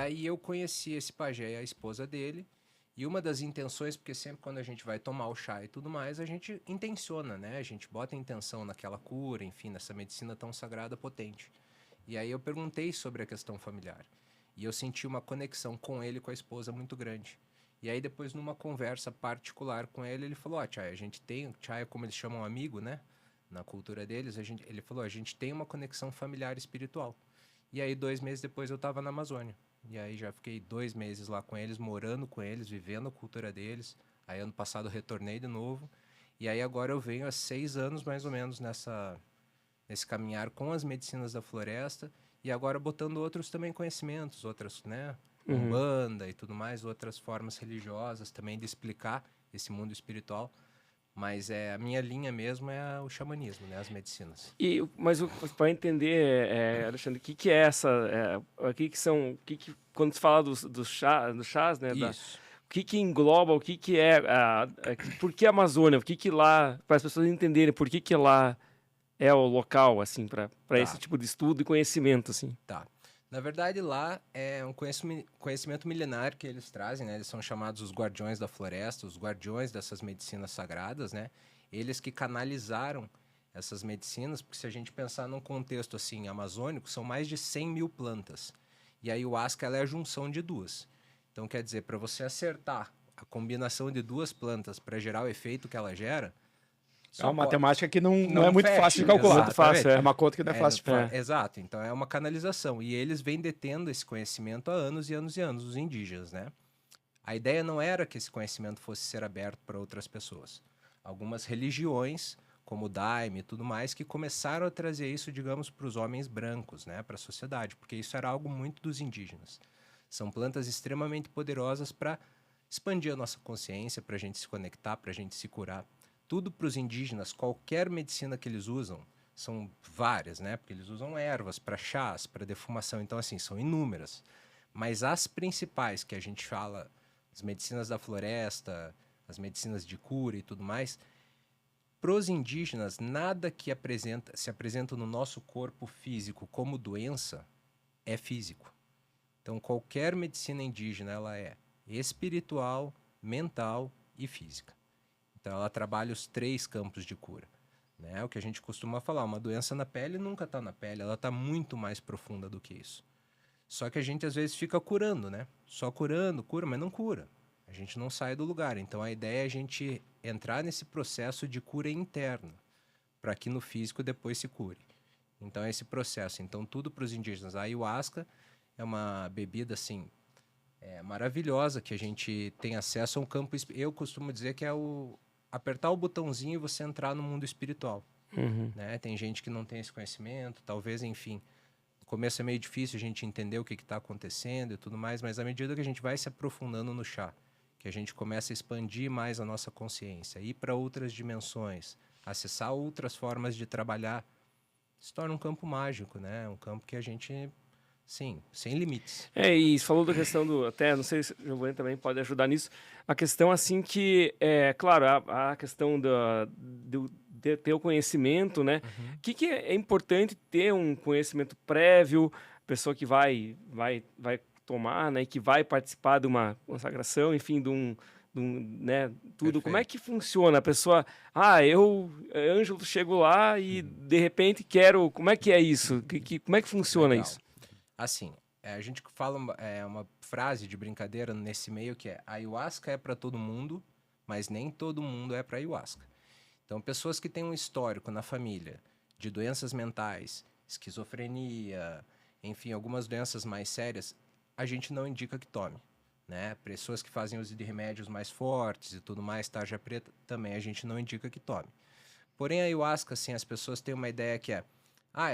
aí eu conheci esse pajé e a esposa dele, e uma das intenções, porque sempre quando a gente vai tomar o chá e tudo mais, a gente intenciona, né? A gente bota intenção naquela cura, enfim, nessa medicina tão sagrada, potente. E aí eu perguntei sobre a questão familiar. E eu senti uma conexão com ele e com a esposa muito grande. E aí depois, numa conversa particular com ele, ele falou, Chay, a gente tem... Chay é como eles chamam amigo, né? Na cultura deles, ele falou, a gente tem uma conexão familiar espiritual. E aí 2 meses depois eu estava na Amazônia. E aí já fiquei 2 meses lá com eles, morando com eles, vivendo a cultura deles. Aí ano passado eu retornei de novo. E aí agora eu venho há 6 anos mais ou menos nesse caminhar com as medicinas da floresta e agora botando outros também conhecimentos, outras, né? Umbanda e tudo mais, outras formas religiosas também de explicar esse mundo espiritual. Mas a minha linha mesmo é o xamanismo, né? As medicinas. Mas para entender, Alexandre, o que é essa, o que são, quando se fala dos chás, né, Isso. o que engloba, o que é, por que a Amazônia, o que lá, para as pessoas entenderem por que lá é o local, assim, para esse tipo de estudo e conhecimento, assim. Tá. Na verdade, lá é um conhecimento milenar que eles trazem, né? Eles são chamados os guardiões da floresta, os guardiões dessas medicinas sagradas, né? Eles que canalizaram essas medicinas, porque se a gente pensar num contexto assim amazônico, são mais de 100 mil plantas. E a ayahuasca ela é a junção de duas. Então, quer dizer, para você acertar a combinação de duas plantas para gerar o efeito que ela gera, É uma matemática que não é muito fecha, fácil de calcular. Muito fácil, É uma conta que não é fácil de fazer. Exato, então é uma canalização. E eles vêm detendo esse conhecimento há anos e anos e anos, os indígenas, né? A ideia não era que esse conhecimento fosse ser aberto para outras pessoas. Algumas religiões, como o Daime e tudo mais, que começaram a trazer isso, digamos, para os homens brancos, né? Para a sociedade, porque isso era algo muito dos indígenas. São plantas extremamente poderosas para expandir a nossa consciência, para a gente se conectar, para a gente se curar. Tudo para os indígenas, qualquer medicina que eles usam, são várias, né? Porque eles usam ervas para chás, para defumação, então assim, são inúmeras. Mas as principais que a gente fala, as medicinas da floresta, as medicinas de cura e tudo mais, para os indígenas, nada que se apresenta no nosso corpo físico como doença é físico. Então qualquer medicina indígena, ela é espiritual, mental e física. Então, ela trabalha os 3 campos de cura. Né? O que a gente costuma falar, uma doença na pele nunca está na pele, ela está muito mais profunda do que isso. Só que a gente, às vezes, fica curando, né? Só curando, cura, mas não cura. A gente não sai do lugar. Então, a ideia é a gente entrar nesse processo de cura interna, para que no físico depois se cure. Então, é esse processo. Então, tudo para os indígenas. A ayahuasca é uma bebida, assim, maravilhosa, que a gente tem acesso a um campo... Eu costumo dizer que é apertar o botãozinho e você entrar no mundo espiritual. Né? Tem gente que não tem esse conhecimento, talvez, enfim, no começo é meio difícil a gente entender o que está acontecendo e tudo mais, mas à medida que a gente vai se aprofundando no chá, que a gente começa a expandir mais a nossa consciência, ir para outras dimensões, acessar outras formas de trabalhar, se torna um campo mágico, né? Um campo que a gente... Sim, sem limites. E você falou da questão até, não sei se o Giovanni também pode ajudar nisso, a questão assim que, claro, a questão de ter o conhecimento, né? O que é importante ter um conhecimento prévio, pessoa que vai tomar, né? Que vai participar de uma consagração, enfim, né? Tudo. Perfeito. Como é que funciona? A pessoa, Ângelo, chego lá e de repente quero, como é que é isso? Como é que funciona Legal. isso? Assim, a gente fala uma frase de brincadeira nesse meio que é: ayahuasca é para todo mundo, mas nem todo mundo é para ayahuasca. Então, pessoas que têm um histórico na família de doenças mentais, esquizofrenia, enfim, algumas doenças mais sérias, a gente não indica que tome. Né? Pessoas que fazem uso de remédios mais fortes e tudo mais, tarja preta, também a gente não indica que tome. Porém, a ayahuasca, assim, as pessoas têm uma ideia que é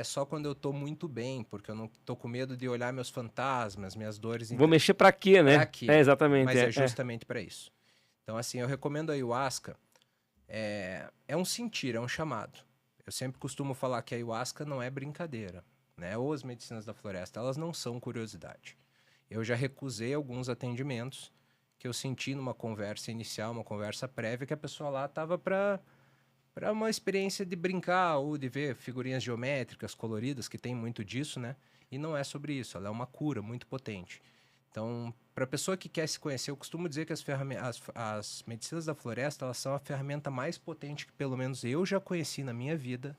só quando eu tô muito bem, porque eu não tô com medo de olhar meus fantasmas, minhas dores. Vou mexer pra quê, né? Pra quê? Exatamente. Mas é justamente para isso. Então, assim, eu recomendo a ayahuasca. É um sentir, é um chamado. Eu sempre costumo falar que a ayahuasca não é brincadeira, né? Ou as medicinas da floresta, elas não são curiosidade. Eu já recusei alguns atendimentos que eu senti numa conversa inicial, uma conversa prévia, que a pessoa lá estava para uma experiência de brincar ou de ver figurinhas geométricas, coloridas, que tem muito disso, né? E não é sobre isso, ela é uma cura muito potente. Então, para a pessoa que quer se conhecer, eu costumo dizer que as medicinas da floresta, elas são a ferramenta mais potente que pelo menos eu já conheci na minha vida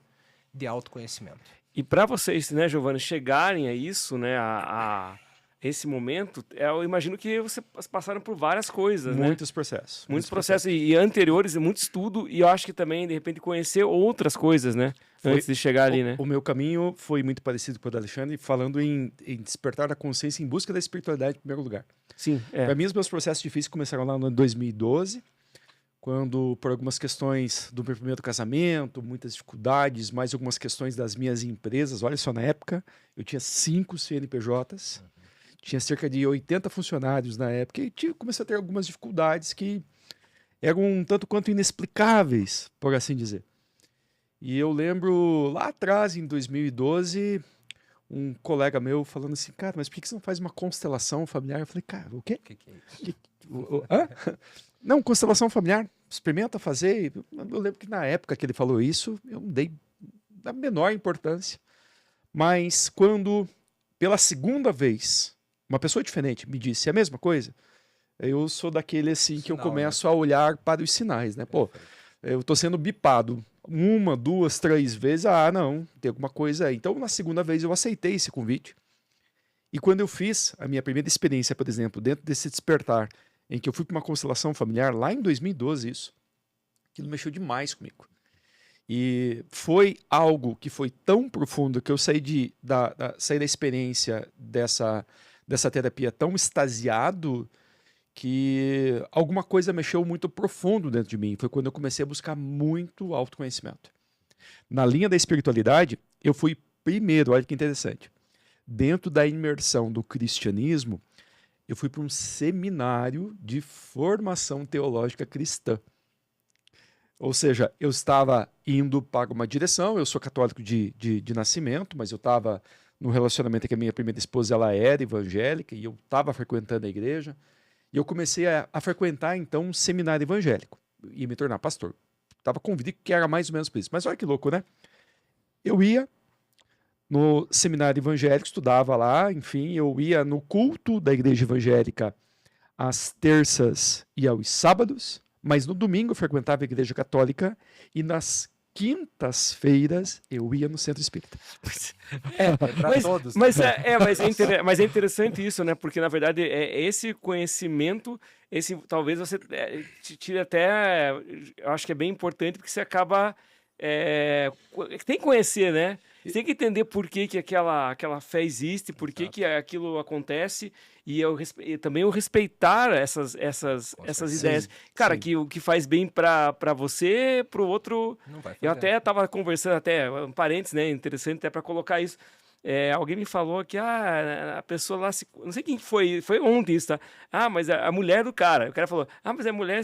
de autoconhecimento. E para vocês, né, Giovanni, chegarem a isso, né, a esse momento, eu imagino que vocês passaram por várias coisas, Muitos né? processos. Muitos processos e anteriores, muito estudo, e eu acho que também, de repente, conhecer outras coisas, né? Antes de chegar ali, né? O meu caminho foi muito parecido com o do Alexandre, falando em despertar a consciência em busca da espiritualidade em primeiro lugar. Sim, Para mim, os meus processos difíceis começaram lá no ano 2012, quando, por algumas questões do meu primeiro casamento, muitas dificuldades, mais algumas questões das minhas empresas. Olha só, na época, eu tinha 5 CNPJs, tinha cerca de 80 funcionários na época, e comecei a ter algumas dificuldades que eram um tanto quanto inexplicáveis, por assim dizer. E eu lembro lá atrás, em 2012, um colega meu falando assim, cara, mas por que você não faz uma constelação familiar? Eu falei, cara, o quê? O que é isso? Hã? Não, constelação familiar, experimenta fazer. Eu lembro que na época que ele falou isso, eu não dei a menor importância. Mas quando, pela segunda vez, uma pessoa diferente me disse a mesma coisa, eu sou daquele assim que eu começo a olhar para os sinais, né? Pô, eu tô sendo bipado 1, 2, 3 vezes, não, tem alguma coisa aí. Então, na segunda vez eu aceitei esse convite. E quando eu fiz a minha primeira experiência, por exemplo, dentro desse despertar, em que eu fui para uma constelação familiar, lá em 2012 isso, aquilo mexeu demais comigo. E foi algo que foi tão profundo que eu saí saí da experiência dessa terapia tão extasiado que alguma coisa mexeu muito profundo dentro de mim. Foi quando eu comecei a buscar muito autoconhecimento. Na linha da espiritualidade, eu fui primeiro, olha que interessante, dentro da imersão do cristianismo, eu fui para um seminário de formação teológica cristã. Ou seja, eu estava indo para uma direção, eu sou católico de nascimento, mas eu estava no relacionamento que a minha primeira esposa ela era evangélica e eu estava frequentando a igreja. E eu comecei a frequentar, então, um seminário evangélico e me tornar pastor. Estava convicto que era mais ou menos por isso. Mas olha que louco, né? Eu ia no seminário evangélico, estudava lá, enfim, eu ia no culto da igreja evangélica às terças e aos sábados, mas no domingo eu frequentava a igreja católica e nas quintas-feiras eu ia no centro espírita. Mas é interessante isso, né? Porque na verdade é esse conhecimento, talvez você te tire até, eu acho que é bem importante porque você acaba tem que conhecer, né? Você tem que entender por que aquela fé existe, por que aquilo acontece e também o respeitar essas ideias. Sim, Cara, sim. que o que faz bem para você, para o outro... Não vai fazer. Eu até estava conversando, até um parênteses, né? Interessante até para colocar isso. Alguém me falou que a pessoa lá não sei quem foi ontem isso, tá? Mas a mulher do cara. O cara falou, mas a mulher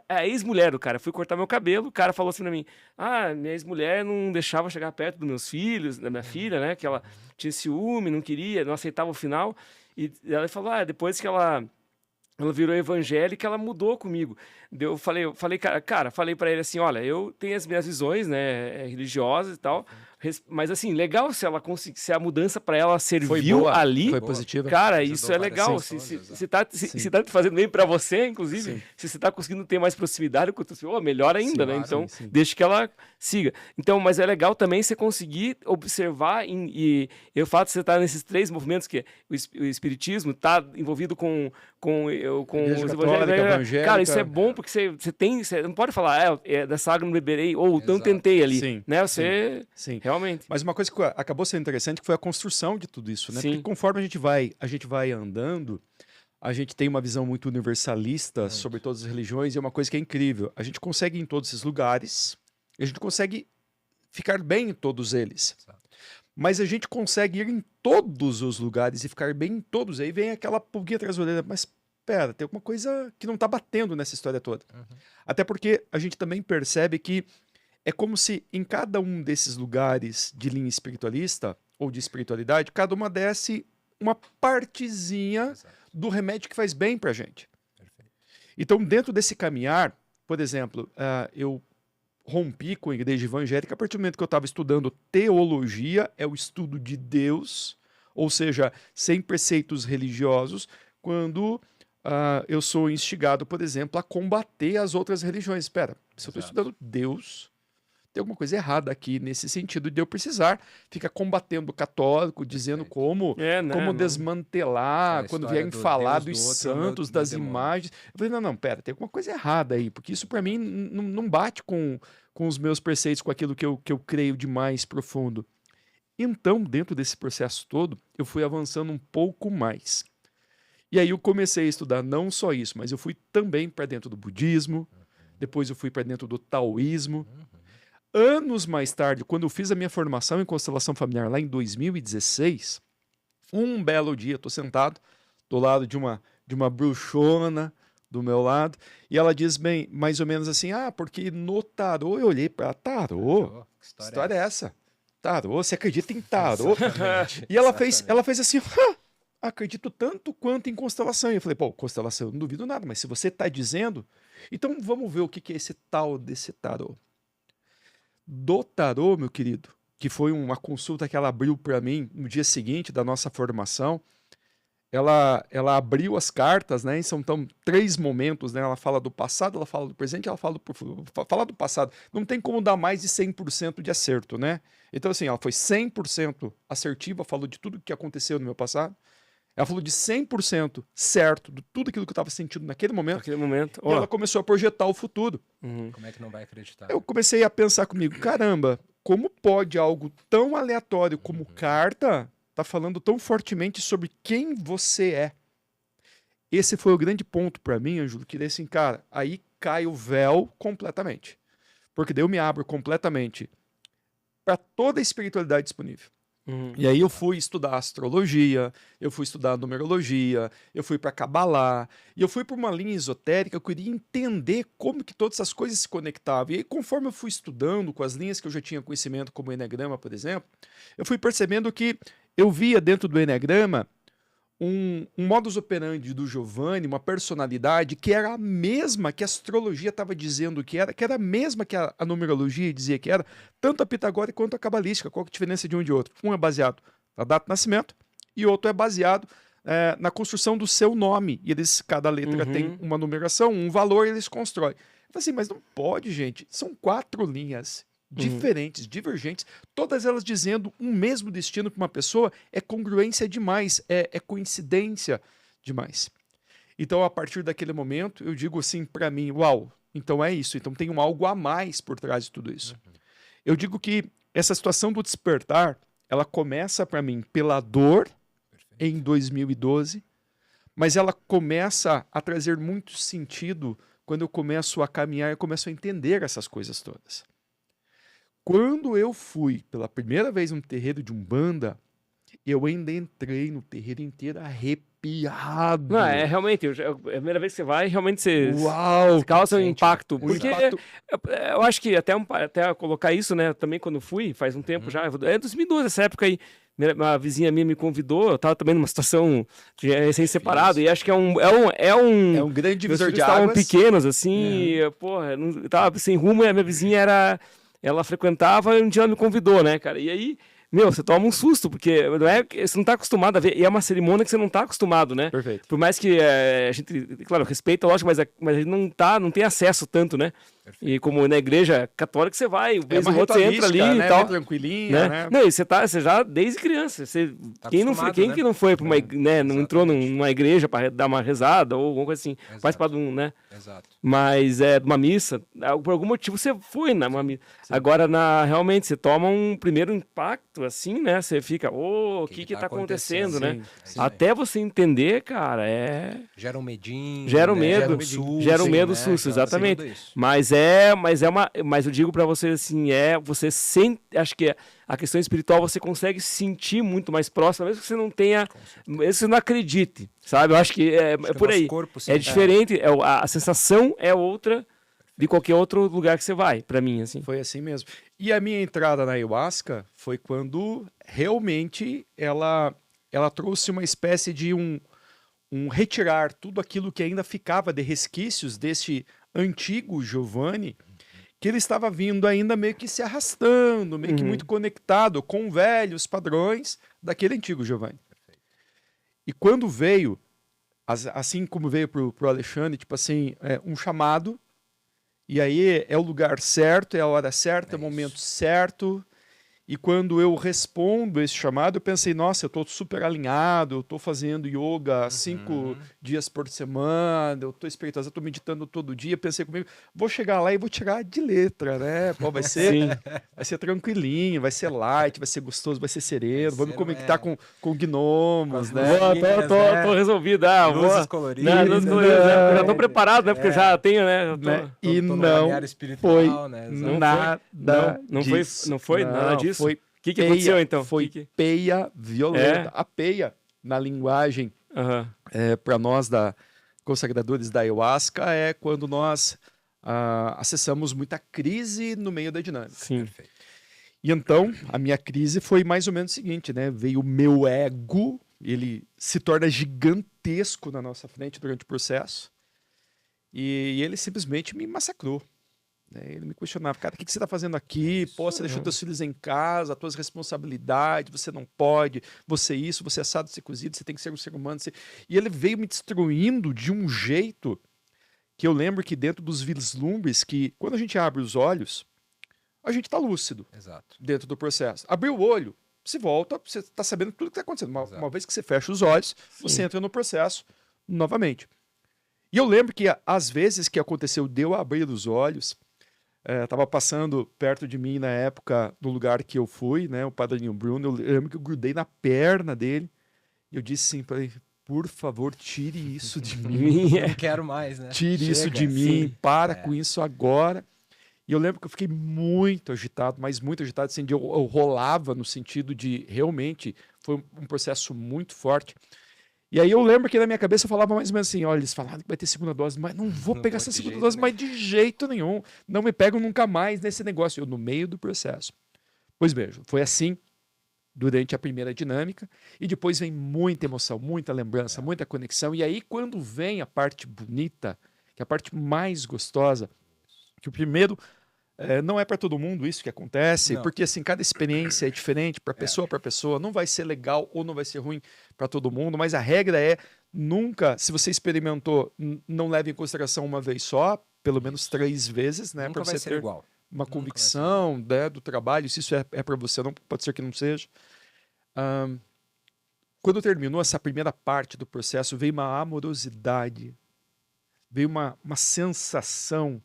a ex-mulher do cara. Fui cortar meu cabelo, o cara falou assim pra mim, minha ex-mulher não deixava chegar perto dos meus filhos, da minha filha, né? Que ela tinha ciúme, não queria, não aceitava o final. E ela falou, depois que ela virou evangélica, ela mudou comigo. Eu falei para ele assim, olha, eu tenho as minhas visões, né, religiosas e tal, mas assim, legal se a mudança para ela serviu ali. Foi positiva. Cara, isso é legal. Se tá te fazendo bem para você, inclusive, se você tá conseguindo ter mais proximidade com o melhor ainda, né? Então, deixa que ela siga. Então, mas é legal também você conseguir observar e o fato de você estar nesses 3 movimentos, que o espiritismo tá envolvido com os evangélicos. Cara, isso é bom porque você não pode falar, dessa água não beberei, ou não tentei ali. Sim, né? Você realmente. Mas uma coisa que acabou sendo interessante foi a construção de tudo isso, né? Sim. Porque conforme a gente vai andando, a gente tem uma visão muito universalista sobre todas as religiões, e é uma coisa que é incrível. A gente consegue ir em todos esses lugares, a gente consegue ficar bem em todos eles. Mas a gente consegue ir em todos os lugares e ficar bem em todos. Aí vem aquela pulguinha atrás da orelha, mas pera, tem alguma coisa que não está batendo nessa história toda. Até porque a gente também percebe que é como se em cada um desses lugares de linha espiritualista ou de espiritualidade, cada uma desse uma partezinha do remédio que faz bem pra gente. Perfeito. Então, dentro desse caminhar, por exemplo, eu rompi com a igreja evangélica a partir do momento que eu estava estudando teologia, é o estudo de Deus, ou seja, sem preceitos religiosos, quando eu sou instigado, por exemplo, a combater as outras religiões. Espera, se eu estou estudando Deus, tem alguma coisa errada aqui nesse sentido de eu precisar ficar combatendo o católico, dizendo como desmantelar, quando vierem falar dos santos, das imagens. Eu falei, não, pera, tem alguma coisa errada aí, porque isso para mim não bate com os meus preceitos, com aquilo que eu creio de mais profundo. Então, dentro desse processo todo, eu fui avançando um pouco mais. E aí eu comecei a estudar não só isso, mas eu fui também para dentro do budismo, depois eu fui para dentro do taoísmo. Anos mais tarde, quando eu fiz a minha formação em constelação familiar lá em 2016, um belo dia, estou sentado do lado de uma bruxona do meu lado, e ela diz bem, mais ou menos assim, porque no tarô, eu olhei para tarô, que história é essa? Tarô, você acredita em tarô? E ela fez assim, acredito tanto quanto em constelação. E eu falei, constelação, eu não duvido nada, mas se você está dizendo, então vamos ver o que é esse tal desse tarô. Do tarô, meu querido, que foi uma consulta que ela abriu para mim no dia seguinte da nossa formação, ela abriu as cartas, né? E são 3 momentos, né? Ela fala do passado, ela fala do presente, ela fala do passado. Não tem como dar mais de 100% de acerto, né? Então, assim, ela foi 100% assertiva, falou de tudo que aconteceu no meu passado. Ela falou de 100% certo de tudo aquilo que eu estava sentindo naquele momento. E ela começou a projetar o futuro. Como é que não vai acreditar? Eu comecei a pensar comigo, caramba, como pode algo tão aleatório como carta tá falando tão fortemente sobre quem você é? Esse foi o grande ponto para mim, Ângelo, que daí assim, cara, aí cai o véu completamente. Porque daí eu me abro completamente para toda a espiritualidade disponível. E aí eu fui estudar astrologia, eu fui estudar numerologia, eu fui para Cabalá, e eu fui para uma linha esotérica, eu queria entender como que todas essas coisas se conectavam. E aí, conforme eu fui estudando com as linhas que eu já tinha conhecimento, como o Eneagrama, por exemplo, eu fui percebendo que eu via dentro do Eneagrama um modus operandi do Giovanni, uma personalidade que era a mesma que a astrologia estava dizendo que era a mesma que a numerologia dizia que era, tanto a pitagórica quanto a cabalística. Qual que é a diferença de um e de outro? Um é baseado na data de nascimento e outro é baseado na construção do seu nome. E cada letra tem uma numeração, um valor, e eles constroem. Eu falei assim, mas não pode, gente. São 4 linhas diferentes, divergentes, todas elas dizendo um mesmo destino para uma pessoa. É congruência demais, é coincidência demais. Então, a partir daquele momento, eu digo assim para mim, uau, então é isso, então tem algo a mais por trás de tudo isso. Eu digo que essa situação do despertar, ela começa para mim pela dor em 2012, mas ela começa a trazer muito sentido quando eu começo a caminhar e começo a entender essas coisas todas. Quando eu fui pela primeira vez no terreiro de Umbanda, eu ainda entrei no terreiro inteiro arrepiado. Não, realmente, a primeira vez que você vai, realmente você causa um impacto. Porque eu acho que até colocar isso, né, também quando fui, faz um tempo já, 2012, essa época aí, uma vizinha minha me convidou, eu tava também numa situação de recém-separado, e acho que é um grande divisor de águas. Estavam pequenos, assim, porra, não, tava sem rumo, e a minha vizinha ela frequentava e um dia ela me convidou, né, cara? E aí, você toma um susto, porque você não tá acostumado a ver, e é uma cerimônia que você não tá acostumado, né? Perfeito. Por mais que a gente, claro, respeita, lógico, mas a gente não tem acesso tanto, né? Perfeito. E como na igreja católica você vai, vez ou outra você entra ali, né? E tal. Tranquilinha, né? Não, e você já desde criança, quem que não foi para uma, né, não entrou numa igreja para dar uma rezada ou alguma coisa assim, participar de um, né? Exato. Mas de uma missa, por algum motivo você foi numa missa. Agora realmente você toma um primeiro impacto assim, né? Você fica, o que tá acontecendo, né? Até você entender, cara, gera um medinho, gera um medo, gera um medo, né? susto, exatamente. Mas eu digo para você assim, você sente, acho que a questão espiritual você consegue sentir muito mais próximo, mesmo que você não tenha, mesmo que você não acredite, sabe? Eu acho que é por aí. É diferente, a sensação é outra de qualquer outro lugar que você vai, para mim, assim. Foi assim mesmo. E a minha entrada na ayahuasca foi quando realmente ela trouxe uma espécie de um retirar tudo aquilo que ainda ficava de resquícios deste antigo Giovanni, que ele estava vindo ainda meio que se arrastando, meio que muito conectado com velhos padrões daquele antigo Giovanni. E quando veio assim como veio pro Alexandre, tipo assim, um chamado, e aí é o lugar certo, é a hora certa, é o momento certo. E quando eu respondo esse chamado, eu pensei, nossa, eu estou super alinhado, eu estou fazendo yoga 5 dias por semana, eu estou espirituoso, eu estou meditando todo dia. Pensei comigo, vou chegar lá e vou tirar de letra, né? Pô, vai ser tranquilinho, vai ser light, vai ser gostoso, vai ser sereno, vou me conectar com gnomos, né? Tô resolvido. Luzes coloridas. Né? Luzes coloridas, né? Eu já tô preparado, né? Porque eu já tenho, né? E tô não espiritual, foi né? Não foi nada disso. Foi que aconteceu então? Foi peia violenta. A peia, na linguagem, para nós consagradores da ayahuasca, é quando nós acessamos muita crise no meio da dinâmica. Sim. Perfeito. E então, a minha crise foi mais ou menos o seguinte, né? Veio o meu ego, ele se torna gigantesco na nossa frente durante o processo, e ele simplesmente me massacrou. Ele me questionava, cara, o que você está fazendo aqui? Pô, você deixou teus filhos em casa, as tuas responsabilidades, você não pode, você isso, você é assado, você é cozido, você tem que ser um ser humano. E ele veio me destruindo de um jeito que eu lembro que dentro dos vislumbres, que quando a gente abre os olhos, a gente está lúcido. Exato. Dentro do processo. Abriu o olho, se volta, você está sabendo tudo que está acontecendo. Uma vez que você fecha os olhos, você entra no processo novamente. E eu lembro que às vezes que aconteceu de eu abrir os olhos, estava passando perto de mim na época, no lugar que eu fui, né, o padrinho Bruno, eu lembro que eu grudei na perna dele, e eu disse assim para ele, por favor, tire isso de mim. Não quero mais, né? Tire isso de mim, para com isso agora. E eu lembro que eu fiquei muito agitado, mas muito agitado, assim, eu rolava no sentido de, realmente, foi um processo muito forte. E aí eu lembro que na minha cabeça eu falava mais ou menos assim, olha, eles falaram que vai ter segunda dose, mas não vou pegar essa segunda dose, mas de jeito nenhum. Não me pegam nunca mais nesse negócio. Eu no meio do processo. Pois veja, foi assim durante a primeira dinâmica, e depois vem muita emoção, muita lembrança, muita conexão. E aí quando vem a parte bonita, que é a parte mais gostosa, que o primeiro... não é para todo mundo isso que acontece, porque assim, cada experiência é diferente para pessoa, não vai ser legal ou não vai ser ruim para todo mundo, mas a regra é nunca, se você experimentou, não leve em consideração uma vez só, pelo menos 3 vezes, né, para você ter igual. Uma convicção, né, do trabalho, se isso é para você, não pode ser que não seja. Quando terminou essa primeira parte do processo, veio uma amorosidade, veio uma sensação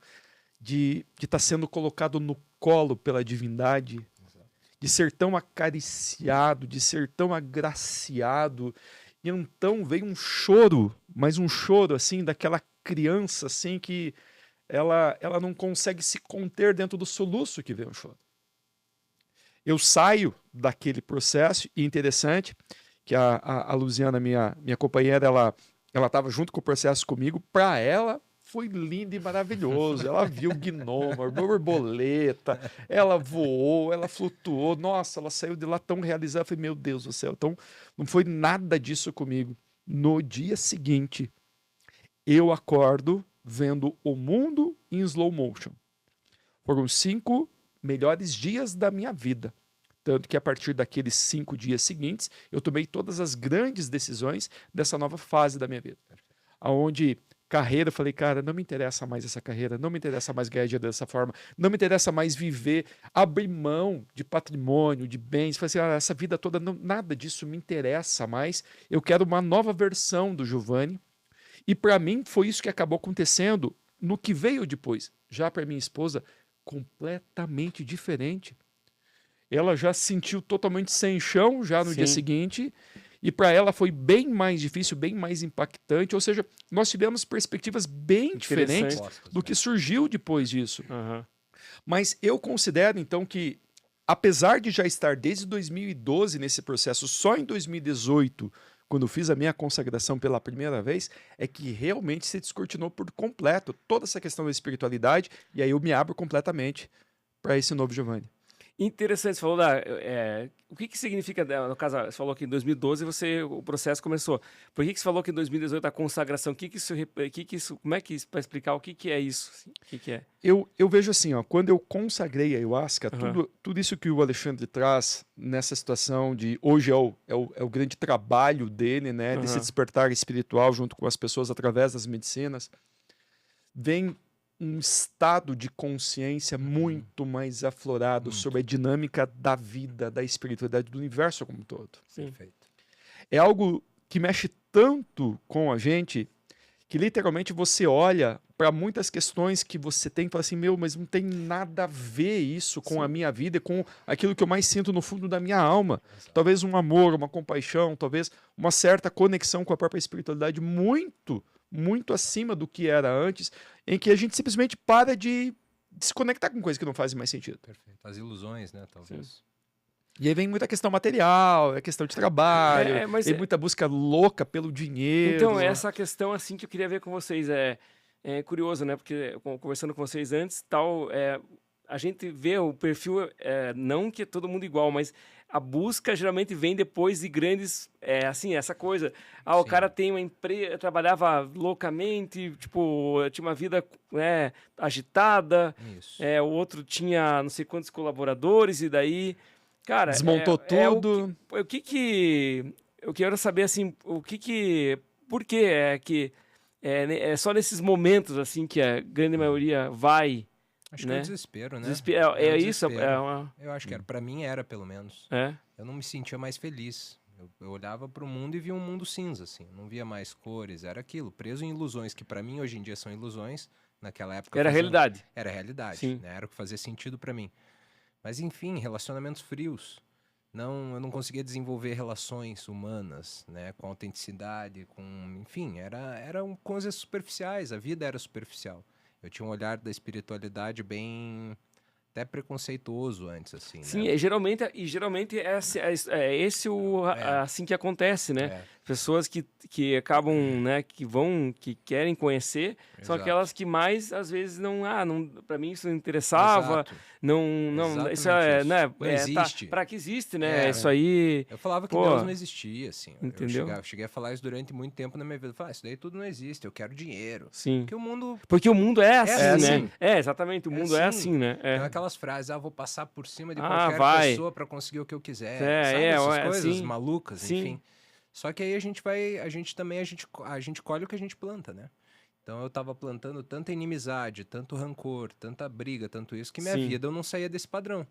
de estar sendo colocado no colo pela divindade, de ser tão acariciado, de ser tão agraciado. E então veio um choro, mas um choro assim daquela criança assim que ela não consegue se conter dentro do soluço que vem o choro. Eu saio daquele processo, e interessante que a Luziana, minha companheira, ela estava junto com o processo comigo. Para ela foi lindo e maravilhoso. Ela viu gnomo, borboleta, ela voou, ela flutuou. Nossa, ela saiu de lá tão realizada. Eu falei, meu Deus do céu. Então, não foi nada disso comigo. No dia seguinte, eu acordo vendo o mundo em slow motion. Foram 5 melhores dias da minha vida. Tanto que a partir daqueles 5 dias seguintes, eu tomei todas as grandes decisões dessa nova fase da minha vida. Onde carreira, eu falei, cara, não me interessa mais essa carreira, não me interessa mais ganhar dinheiro dessa forma, não me interessa mais viver, abrir mão de patrimônio, de bens. Falei assim, essa vida toda, nada disso me interessa mais. Eu quero uma nova versão do Giovanni. E para mim foi isso que acabou acontecendo no que veio depois. Já para minha esposa, completamente diferente. Ela já se sentiu totalmente sem chão já no dia seguinte, e para ela foi bem mais difícil, bem mais impactante. Ou seja, nós tivemos perspectivas bem diferentes do que surgiu depois disso. Mas eu considero, então, que apesar de já estar desde 2012 nesse processo, só em 2018, quando eu fiz a minha consagração pela primeira vez, é que realmente se descortinou por completo toda essa questão da espiritualidade, e aí eu me abro completamente para esse novo Giovanni. Interessante, você falou o que que significa, no caso, você falou que em 2012 o processo começou. Por que que você falou que em 2018 a consagração, como é que, para explicar o que que é isso? Assim, o que que é? Eu vejo assim, ó, quando eu consagrei a ayahuasca, Aham. tudo isso que o Alexandre traz nessa situação de hoje é o grande trabalho dele, né, de se Aham. despertar espiritual junto com as pessoas através das medicinas, vem um estado de consciência muito mais aflorado Muito. sobre a dinâmica da vida, da espiritualidade, do universo como um todo. Sim. Perfeito. É algo que mexe tanto com a gente que literalmente você olha para muitas questões que você tem e fala assim, meu, mas não tem nada a ver isso com a minha vida e com aquilo que eu mais sinto no fundo da minha alma. Exato. Talvez um amor, uma compaixão, talvez uma certa conexão com a própria espiritualidade muito, muito acima do que era antes, em que a gente simplesmente para de se conectar com coisas que não fazem mais sentido. Perfeito. As ilusões, né, talvez. E aí vem muita questão material, é questão de trabalho, Mas tem muita busca louca pelo dinheiro. então, essa questão assim que eu queria ver com vocês é curioso, né? Porque conversando com vocês antes, a gente vê o perfil, não que é todo mundo igual, mas a busca geralmente vem depois de grandes, assim, essa coisa. O Sim. cara tem uma empresa, trabalhava loucamente, tipo, tinha uma vida agitada, Isso. o outro tinha não sei quantos colaboradores, e daí, cara, Desmontou tudo. o que eu quero saber, assim, por que é que é só nesses momentos, assim, que a grande maioria vai, Acho que é né? o desespero, né? É o isso? desespero. Eu acho que era, para mim era, pelo menos. É? Eu não me sentia mais feliz. Eu olhava para o mundo e via um mundo cinza, assim. Não via mais cores, era aquilo. Preso em ilusões, que para mim hoje em dia são ilusões. Naquela época Era a realidade. Era a realidade, Sim. né? Era o que fazia sentido para mim. Mas enfim, relacionamentos frios. Eu não conseguia desenvolver relações humanas, né? Com autenticidade, enfim, eram coisas superficiais. A vida era superficial. Eu tinha um olhar da espiritualidade bem até preconceituoso antes, assim, Sim, né? geralmente é esse assim que acontece, né? É. Pessoas que acabam, né, que querem conhecer, são Exato. aquelas que mais, às vezes, não para mim isso não interessava, Exato. não, isso Exatamente isso. né, Não existe. para que existe, né? É. Isso aí, Eu falava que pô, Deus não existia, assim. entendeu? Eu cheguei a falar isso durante muito tempo na minha vida. Eu falava, isso daí tudo não existe, eu quero dinheiro. Sim. Porque o mundo é assim, assim. né? Exatamente, o mundo é assim, né? Tem aquelas frases, vou passar por cima de Ah, qualquer vai. pessoa para conseguir o que eu quiser. É, Sabe essas é, coisas sim. malucas, Sim. enfim. Só que aí a gente colhe o que a gente planta, né? Então eu tava plantando tanta inimizade, tanto rancor, tanta briga, tanto isso, que minha Sim. vida eu não saía desse padrão.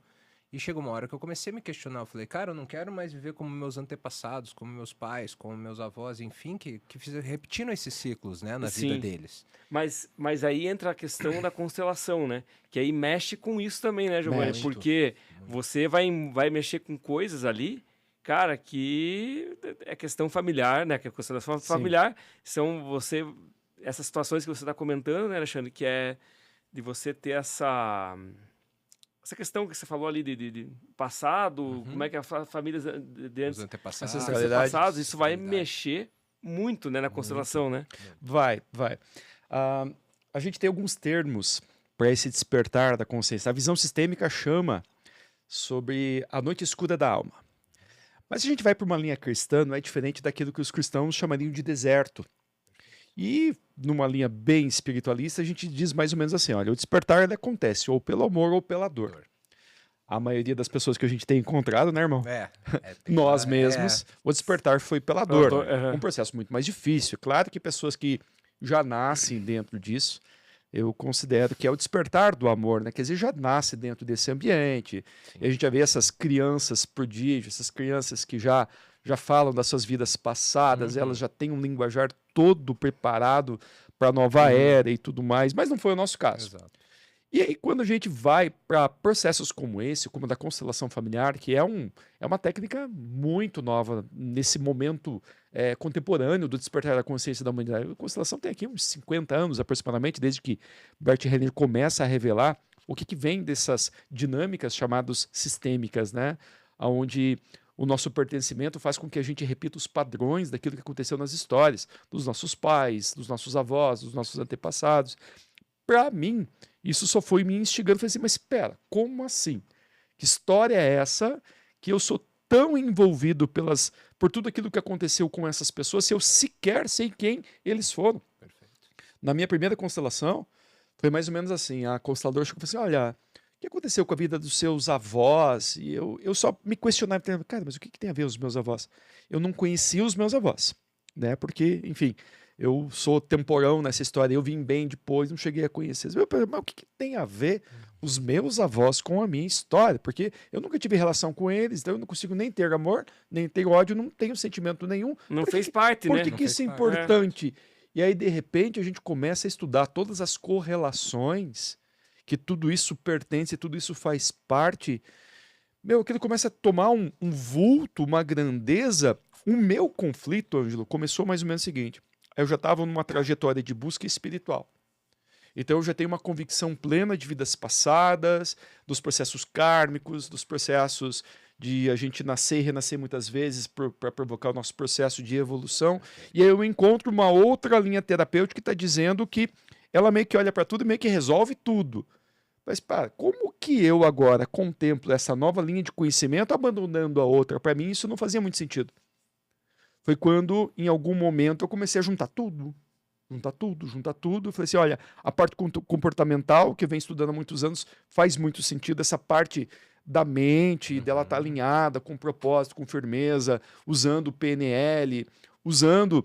E chegou uma hora que eu comecei a me questionar. Eu falei, cara, eu não quero mais viver como meus antepassados, como meus pais, como meus avós, enfim, que repetindo esses ciclos, né, na vida Sim. deles. Mas aí entra a questão da constelação, né? Que aí mexe com isso também, né, Giovanni? Muito. Porque você vai mexer com coisas ali, cara, que é questão familiar, né? Que a constelação familiar são essas situações que você está comentando, né, Alexandre? Que é de você ter essa questão que você falou ali de passado, como é que as famílias de Os antes, antepassados. antepassados, isso vai Ancestralidade. mexer muito, né, na constelação, né? Vai. A gente tem alguns termos para esse despertar da consciência. A visão sistêmica chama sobre a noite escura da alma. Mas se a gente vai para uma linha cristã, não é diferente daquilo que os cristãos chamariam de deserto. E numa linha bem espiritualista, a gente diz mais ou menos assim, olha, o despertar ele acontece ou pelo amor ou pela dor. A maioria das pessoas que a gente tem encontrado, né, irmão? Nós mesmos, o despertar foi pela dor. Um processo muito mais difícil. Claro que pessoas que já nascem dentro disso, eu considero que é o despertar do amor, né? Quer dizer, já nasce dentro desse ambiente. Sim. E a gente já vê essas crianças prodígios, essas crianças que já falam das suas vidas passadas, elas já têm um linguajar todo preparado para a nova era e tudo mais, mas não foi o nosso caso. Exato. E aí, quando a gente vai para processos como esse, como o da constelação familiar, que é uma técnica muito nova nesse momento contemporâneo do despertar da consciência da humanidade. A constelação tem aqui uns 50 anos aproximadamente, desde que Bert Hellinger começa a revelar o que vem dessas dinâmicas chamadas sistêmicas, né? Onde o nosso pertencimento faz com que a gente repita os padrões daquilo que aconteceu nas histórias, dos nossos pais, dos nossos avós, dos nossos antepassados. Para mim, isso só foi me instigando. Eu falei assim, mas espera, como assim? Que história é essa que eu sou tão envolvido por tudo aquilo que aconteceu com essas pessoas, se eu sequer sei quem eles foram? Perfeito. Na minha primeira constelação, foi mais ou menos assim, a consteladora chegou e falou assim, olha, o que aconteceu com a vida dos seus avós? E eu só me questionava, cara, mas o que tem a ver os meus avós? Eu não conhecia os meus avós, né? Porque, enfim, eu sou temporão nessa história, eu vim bem depois, não cheguei a conhecer. Mas o que tem a ver os meus avós com a minha história? Porque eu nunca tive relação com eles, então eu não consigo nem ter amor, nem ter ódio, não tenho sentimento nenhum. Não fez parte, né? Por que isso é fez parte. importante? E aí, de repente, a gente começa a estudar todas as correlações, que tudo isso pertence, tudo isso faz parte. Meu, aquilo começa a tomar um vulto, uma grandeza. O meu conflito, Ângelo, começou mais ou menos o seguinte. Eu já estava numa trajetória de busca espiritual. Então eu já tenho uma convicção plena de vidas passadas, dos processos kármicos, dos processos de a gente nascer e renascer muitas vezes para provocar o nosso processo de evolução. E aí eu encontro uma outra linha terapêutica que está dizendo que ela meio que olha para tudo e meio que resolve tudo. Mas, pá, como que eu agora contemplo essa nova linha de conhecimento abandonando a outra? Para mim, isso não fazia muito sentido. Foi quando, em algum momento, eu comecei a juntar tudo. Juntar tudo, juntar tudo. Eu falei assim, olha, a parte comportamental, que eu venho estudando há muitos anos, faz muito sentido. Essa parte da mente, dela estar alinhada, com propósito, com firmeza, usando o PNL, usando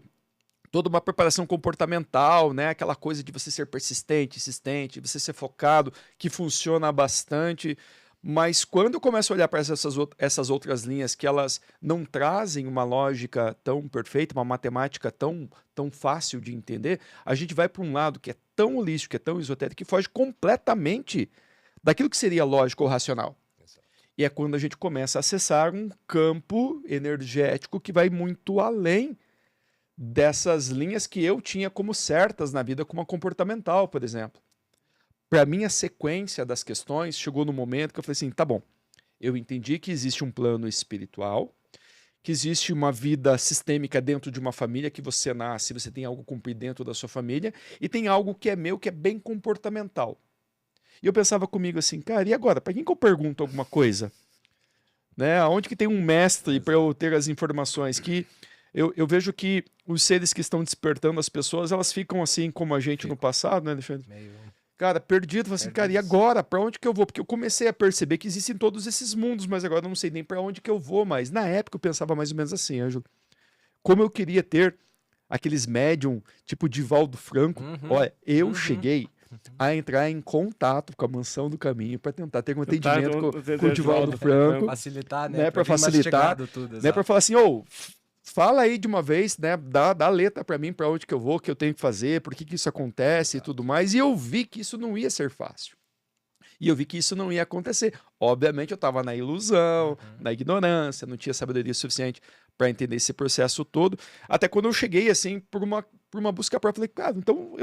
toda uma preparação comportamental, né? Aquela coisa de você ser persistente, insistente, você ser focado, que funciona bastante. Mas quando eu começo a olhar para essas outras linhas que elas não trazem uma lógica tão perfeita, uma matemática tão fácil de entender, a gente vai para um lado que é tão holístico, que é tão esotérico, que foge completamente daquilo que seria lógico ou racional. Exato. E é quando a gente começa a acessar um campo energético que vai muito além dessas linhas que eu tinha como certas na vida, como a comportamental, por exemplo. Para mim, a sequência das questões chegou no momento que eu falei assim, tá bom, eu entendi que existe um plano espiritual, que existe uma vida sistêmica dentro de uma família, que você nasce, você tem algo cumprido dentro da sua família, e tem algo que é meu, que é bem comportamental. E eu pensava comigo assim, cara, e agora? Para quem que eu pergunto alguma coisa? Né? Onde que tem um mestre para eu ter as informações? Que eu vejo que os seres que estão despertando as pessoas, elas ficam assim como a gente no passado, né, Alexandre? Meio... Cara, perdido, falei assim, cara, e agora? Para onde que eu vou? Porque eu comecei a perceber que existem todos esses mundos, mas agora eu não sei nem para onde que eu vou mais. Na época eu pensava mais ou menos assim, Ângelo. Como eu queria ter aqueles médium, tipo Divaldo Franco. Olha, eu cheguei a entrar em contato com a Mansão do Caminho para tentar ter um atendimento com o Divaldo Franco. Facilitar, né? Para facilitar, tudo, né? Para falar assim, fala aí de uma vez, né? Dá a letra para mim, para onde que eu vou, que eu tenho que fazer, por que isso acontece e tudo mais. E eu vi que isso não ia ser fácil. E eu vi que isso não ia acontecer. Obviamente eu estava na ilusão, na ignorância, não tinha sabedoria suficiente para entender esse processo todo. Até quando eu cheguei assim por uma busca própria, falei, cara, então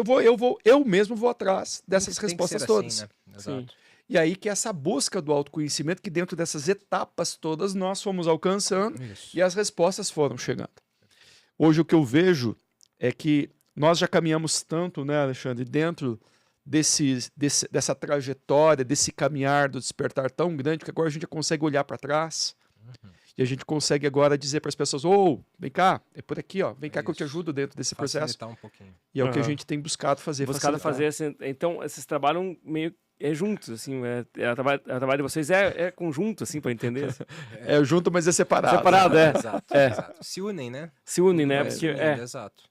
eu mesmo vou atrás dessas respostas todas. Assim, né? Exato. Sim. E aí que essa busca do autoconhecimento, que dentro dessas etapas todas nós fomos alcançando Isso. e as respostas foram chegando. Hoje o que eu vejo é que nós já caminhamos tanto, né, Alexandre, dentro dessa trajetória, desse caminhar do despertar tão grande, que agora a gente consegue olhar para trás e a gente consegue agora dizer para as pessoas, vem cá, é por aqui, ó, vem cá que eu te ajudo dentro desse processo. Facilitar um pouquinho. E é o que a gente tem buscado fazer. Assim, então, vocês trabalham meio juntos, assim, o trabalho de vocês é conjunto, assim, para entender. Assim. É junto, mas é separado. Separado, Exato, exato. Se unem, né? Se unem, né? Se unem, exato.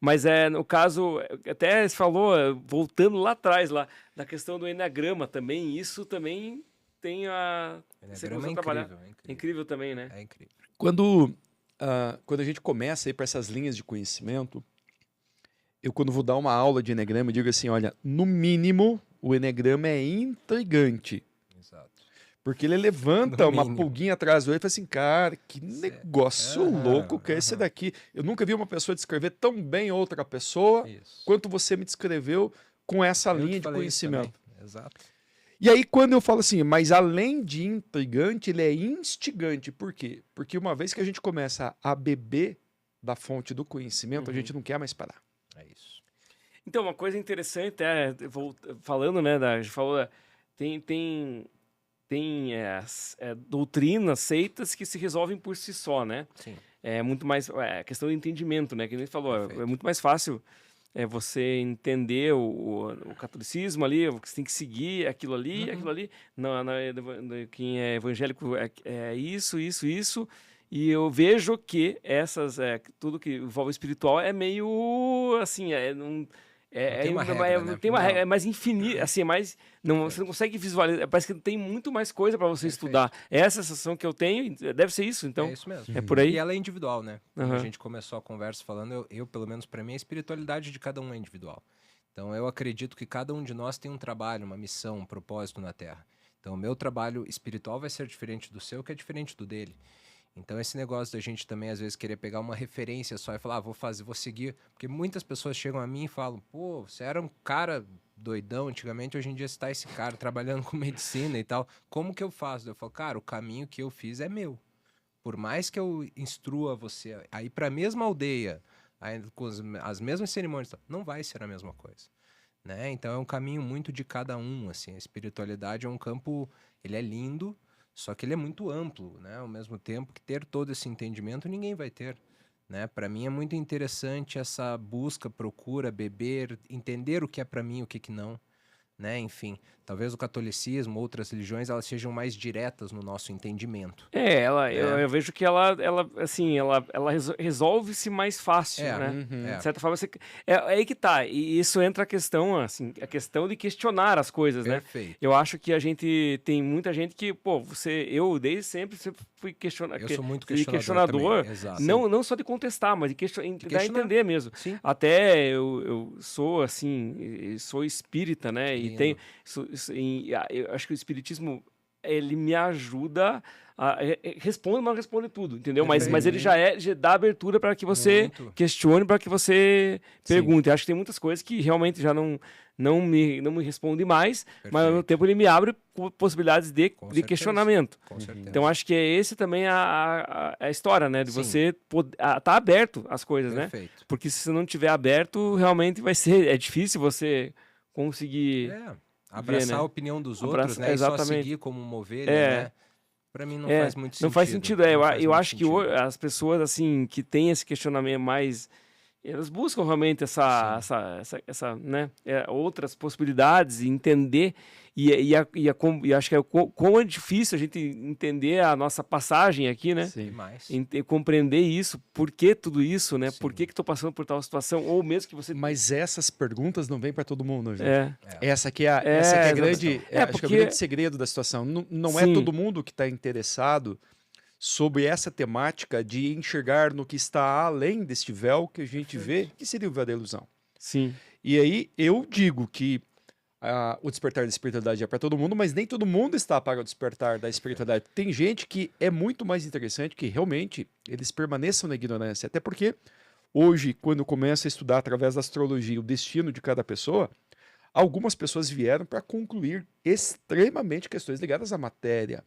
Mas no caso, até você falou, voltando lá atrás, lá, da questão do Enneagrama também, isso também tem a... Enneagrama é incrível, incrível também, né? É incrível. Quando a gente começa a ir para essas linhas de conhecimento, eu quando vou dar uma aula de Enneagrama, eu digo assim, olha, no mínimo, o Enneagrama é intrigante. Exato. Porque ele levanta uma pulguinha atrás do olho e fala assim, cara, que negócio louco que é esse daqui. Eu nunca vi uma pessoa descrever tão bem outra pessoa quanto você me descreveu com essa linha de conhecimento. Exato. E aí, quando eu falo assim, mas além de intrigante, ele é instigante. Por quê? Porque uma vez que a gente começa a beber da fonte do conhecimento, a gente não quer mais parar. É isso. Então, uma coisa interessante, falando, né, a gente falou, tem tem doutrinas, seitas que se resolvem por si só, né? Sim. É muito mais questão do entendimento, né? Que nem falou, Perfeito. é muito mais fácil você entender o catolicismo ali, você tem que seguir aquilo ali, aquilo ali. Quem é evangélico é isso, isso, isso. E eu vejo que tudo que envolve o espiritual é meio assim, não tem uma regra, né? tem uma regra, Não. é mais infinito, assim, você não consegue visualizar, parece que tem muito mais coisa para você Perfeito. estudar. Essa é a sensação que eu tenho, deve ser isso, então. É isso mesmo. É por aí. E ela é individual, né? Como a Aham. gente começou a conversa falando, eu pelo menos para mim, a espiritualidade de cada um é individual. Então eu acredito que cada um de nós tem um trabalho, uma missão, um propósito na Terra. Então o meu trabalho espiritual vai ser diferente do seu, que é diferente do dele. Então esse negócio da gente também às vezes querer pegar uma referência só e falar, vou seguir, porque muitas pessoas chegam a mim e falam, pô, você era um cara doidão antigamente, hoje em dia você tá esse cara trabalhando com medicina e tal, como que eu faço? Eu falo, cara, o caminho que eu fiz é meu. Por mais que eu instrua você a ir para a mesma aldeia, com as mesmas cerimônias, não vai ser a mesma coisa, né? Então é um caminho muito de cada um, assim. A espiritualidade é um campo, ele é lindo, só que ele é muito amplo, né? Ao mesmo tempo que ter todo esse entendimento ninguém vai ter, né? Para mim é muito interessante essa busca, procura, beber, entender o que é para mim, o que não, né? Enfim, talvez o catolicismo, outras religiões, elas sejam mais diretas no nosso entendimento. Eu vejo que ela resolve-se mais fácil, né? De certa forma, é aí que tá. E isso entra a questão, assim, a questão de questionar as coisas, né? Perfeito. Eu acho que tem muita gente que, pô, eu desde sempre fui questionador. Eu sou muito questionador também, exato. Não só de contestar, mas de tentar entender mesmo. Sim. Até eu sou, assim, sou espírita, né? E tenho... eu acho que o espiritismo ele me ajuda responde, mas não responde tudo, entendeu? Mas ele já dá abertura para que você questione, para que você pergunte. Acho que tem muitas coisas que realmente já não me respondem mais, mas ao mesmo tempo ele me abre possibilidades de questionamento. Com certeza. Então acho que esse também é a história, né? De você tá aberto às coisas, Perfeito. né? Porque se você não tiver aberto, realmente é difícil você conseguir abraçar a opinião dos outros, né? Exatamente. E só seguir como uma ovelha, né? Para mim não faz muito sentido. Não faz sentido. Eu acho que as pessoas assim que têm esse questionamento mais, elas buscam realmente essa né, outras possibilidades e entender e acho que como é difícil a gente entender a nossa passagem aqui, né? Sim, mais. Compreender isso, por que tudo isso, né? Sim. Por que estou passando por tal situação, ou mesmo que você... Mas essas perguntas não vêm para todo mundo, gente. Essa que essa é a grande, acho que é o grande segredo da situação. Não é todo mundo que está interessado sobre essa temática de enxergar no que está além deste véu que a gente vê, que seria o véu da ilusão. Sim. E aí eu digo que o despertar da espiritualidade é para todo mundo, mas nem todo mundo está para o despertar da espiritualidade. Tem gente que é muito mais interessante que realmente eles permaneçam na ignorância. Até porque hoje, quando começa a estudar através da astrologia o destino de cada pessoa, algumas pessoas vieram para concluir extremamente questões ligadas à matéria.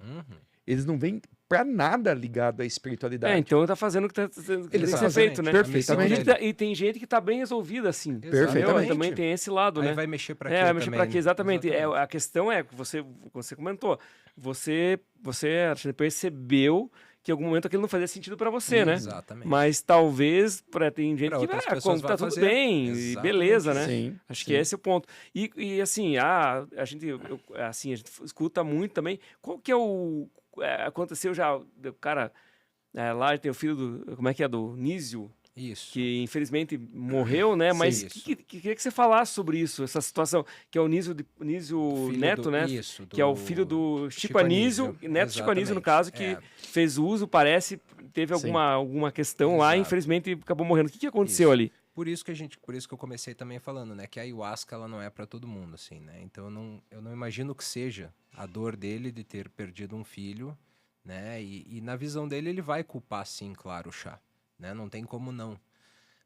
Eles não vêm para nada ligado à espiritualidade. Então tá fazendo o que tem que ser feito, né? Perfeitamente. E tem gente que tá bem resolvida assim. Perfeitamente. Também tem esse lado, Aí né? vai mexer para quê? Vai mexer para quê? Exatamente. A questão é que você comentou. Você percebeu que em algum momento aquilo não fazia sentido para você, né? Exatamente. Mas talvez tem gente que tá tudo bem, e beleza, né? Sim, Acho que esse é o ponto. E assim, a gente escuta muito também. Qual que é aconteceu já, o cara lá tem o filho como é que é, do Nísio, Isso. que infelizmente morreu, né? Mas queria que você falasse sobre isso, essa situação, que é o Nísio Neto, né? Isso, que é o filho do Chico Anísio, neto Chico Anísio, no caso, que fez uso, parece, teve alguma questão lá e infelizmente acabou morrendo. O que aconteceu ali? Por isso que eu comecei também falando, né, que a ayahuasca ela não é para todo mundo, assim, né? Então eu não imagino que seja a dor dele de ter perdido um filho, né? E na visão dele ele vai culpar, sim, claro, o chá, né? Não tem como não.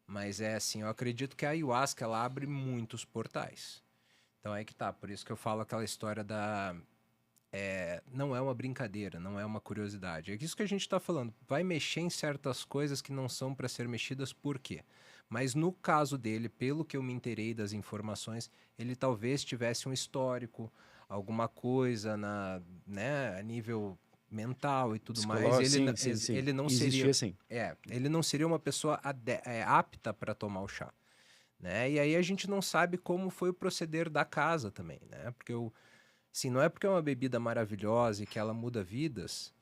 Mas assim, eu acredito que a ayahuasca ela abre muitos portais. Então aí que tá, por isso que eu falo aquela história não é uma brincadeira, não é uma curiosidade. É isso que a gente está falando. Vai mexer em certas coisas que não são para ser mexidas, por quê? Mas no caso dele, pelo que eu me inteirei das informações, ele talvez tivesse um histórico, alguma coisa a nível mental e tudo mais, ele não seria, assim. ele não seria uma pessoa apta para tomar o chá, né? E aí a gente não sabe como foi o proceder da casa também, né? Porque assim, não é porque é uma bebida maravilhosa e que ela muda vidas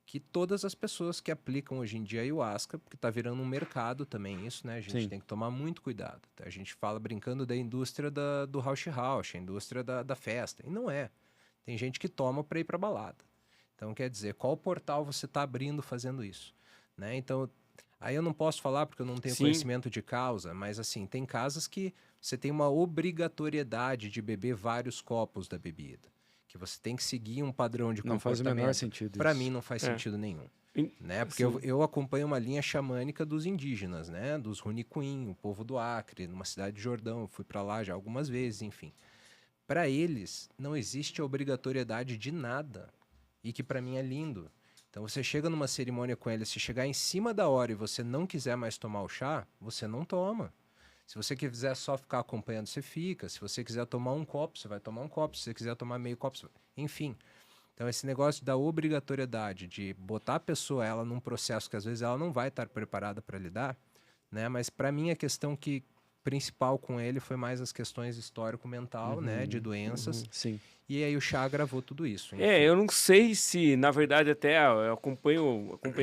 que todas as pessoas que aplicam hoje em dia a ayahuasca, porque está virando um mercado também isso, né? A gente tem que tomar muito cuidado. A gente fala brincando da indústria do Rausch, a indústria da festa, e não é. Tem gente que toma para ir para balada. Então, quer dizer, qual portal você está abrindo fazendo isso, né? Então, aí eu não posso falar porque eu não tenho conhecimento de causa, mas assim, tem casas que você tem uma obrigatoriedade de beber vários copos da bebida, que você tem que seguir um padrão de comportamento. Não faz o menor sentido. Para mim não faz sentido nenhum, né? Porque eu acompanho uma linha xamânica dos indígenas, né? Dos Runicuim, o povo do Acre, numa cidade de Jordão, eu fui para lá já algumas vezes, enfim. Para eles não existe a obrigatoriedade de nada, e que para mim é lindo. Então você chega numa cerimônia com eles, se chegar em cima da hora e você não quiser mais tomar o chá, você não toma. Se você quiser só ficar acompanhando, você fica. Se você quiser tomar um copo, você vai tomar um copo. Se você quiser tomar meio copo, você... enfim. Então esse negócio da obrigatoriedade de botar a pessoa ela num processo que às vezes ela não vai estar preparada para lidar, né? Mas para mim a questão principal com ele foi mais as questões histórico-mental, né? De doenças. Sim. E aí o chá gravou tudo isso. Enfim. Eu não sei se, na verdade, até eu acompanhei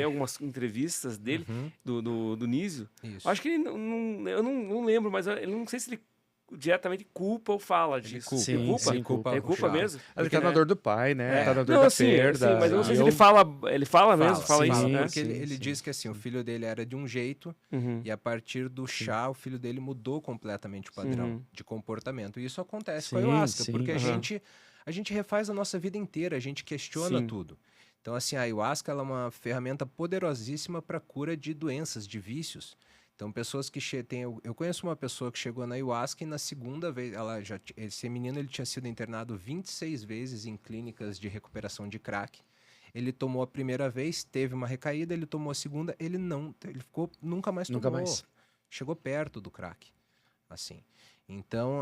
algumas entrevistas dele, do Nísio. Isso. Acho que ele eu não lembro, mas eu não sei se ele diretamente culpa ou fala disso. Culpa. Tem culpa? Sim, culpa Tem culpa mesmo? Ele tá na dor do pai, né? Tá na dor Não, da sim, perda. mas eu não sei se ele fala mesmo, fala isso, né? Porque ele diz que assim, o filho dele era de um jeito e a partir do chá o filho dele mudou completamente o padrão de comportamento. E isso acontece com a ayahuasca, porque a gente refaz a nossa vida inteira, a gente questiona tudo. Então assim, a ayahuasca ela é uma ferramenta poderosíssima para cura de doenças, de vícios. Então, pessoas que eu conheço uma pessoa que chegou na ayahuasca e na segunda vez, esse menino ele tinha sido internado 26 vezes em clínicas de recuperação de crack. Ele tomou a primeira vez, teve uma recaída, ele tomou a segunda, ele nunca mais tomou. Chegou perto do crack, assim. Então,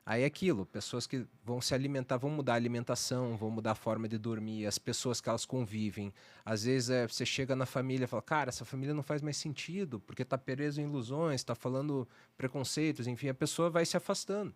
aí é aquilo, pessoas que vão se alimentar, vão mudar a alimentação, vão mudar a forma de dormir, as pessoas que elas convivem. Às vezes você chega na família e fala, cara, essa família não faz mais sentido, porque está preso em ilusões, está falando preconceitos, enfim, a pessoa vai se afastando.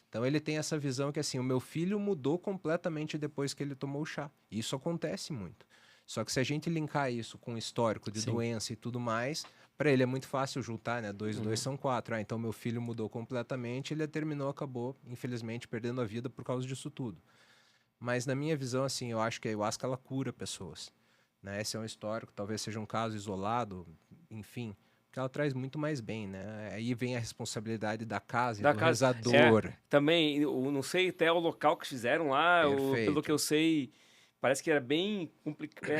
Então ele tem essa visão que assim, o meu filho mudou completamente depois que ele tomou o chá. E isso acontece muito. Só que se a gente linkar isso com o histórico de doença e tudo mais, para ele é muito fácil juntar, né? 2 e 2 são 4. Então meu filho mudou completamente, ele acabou, infelizmente, perdendo a vida por causa disso tudo. Mas na minha visão, assim, eu acho que a ayahuasca ela cura pessoas, né? Esse é um histórico, talvez seja um caso isolado, enfim, porque ela traz muito mais bem, né? Aí vem a responsabilidade da casa e do rezador. Também, eu não sei até o local que fizeram lá, pelo que eu sei, parece que era bem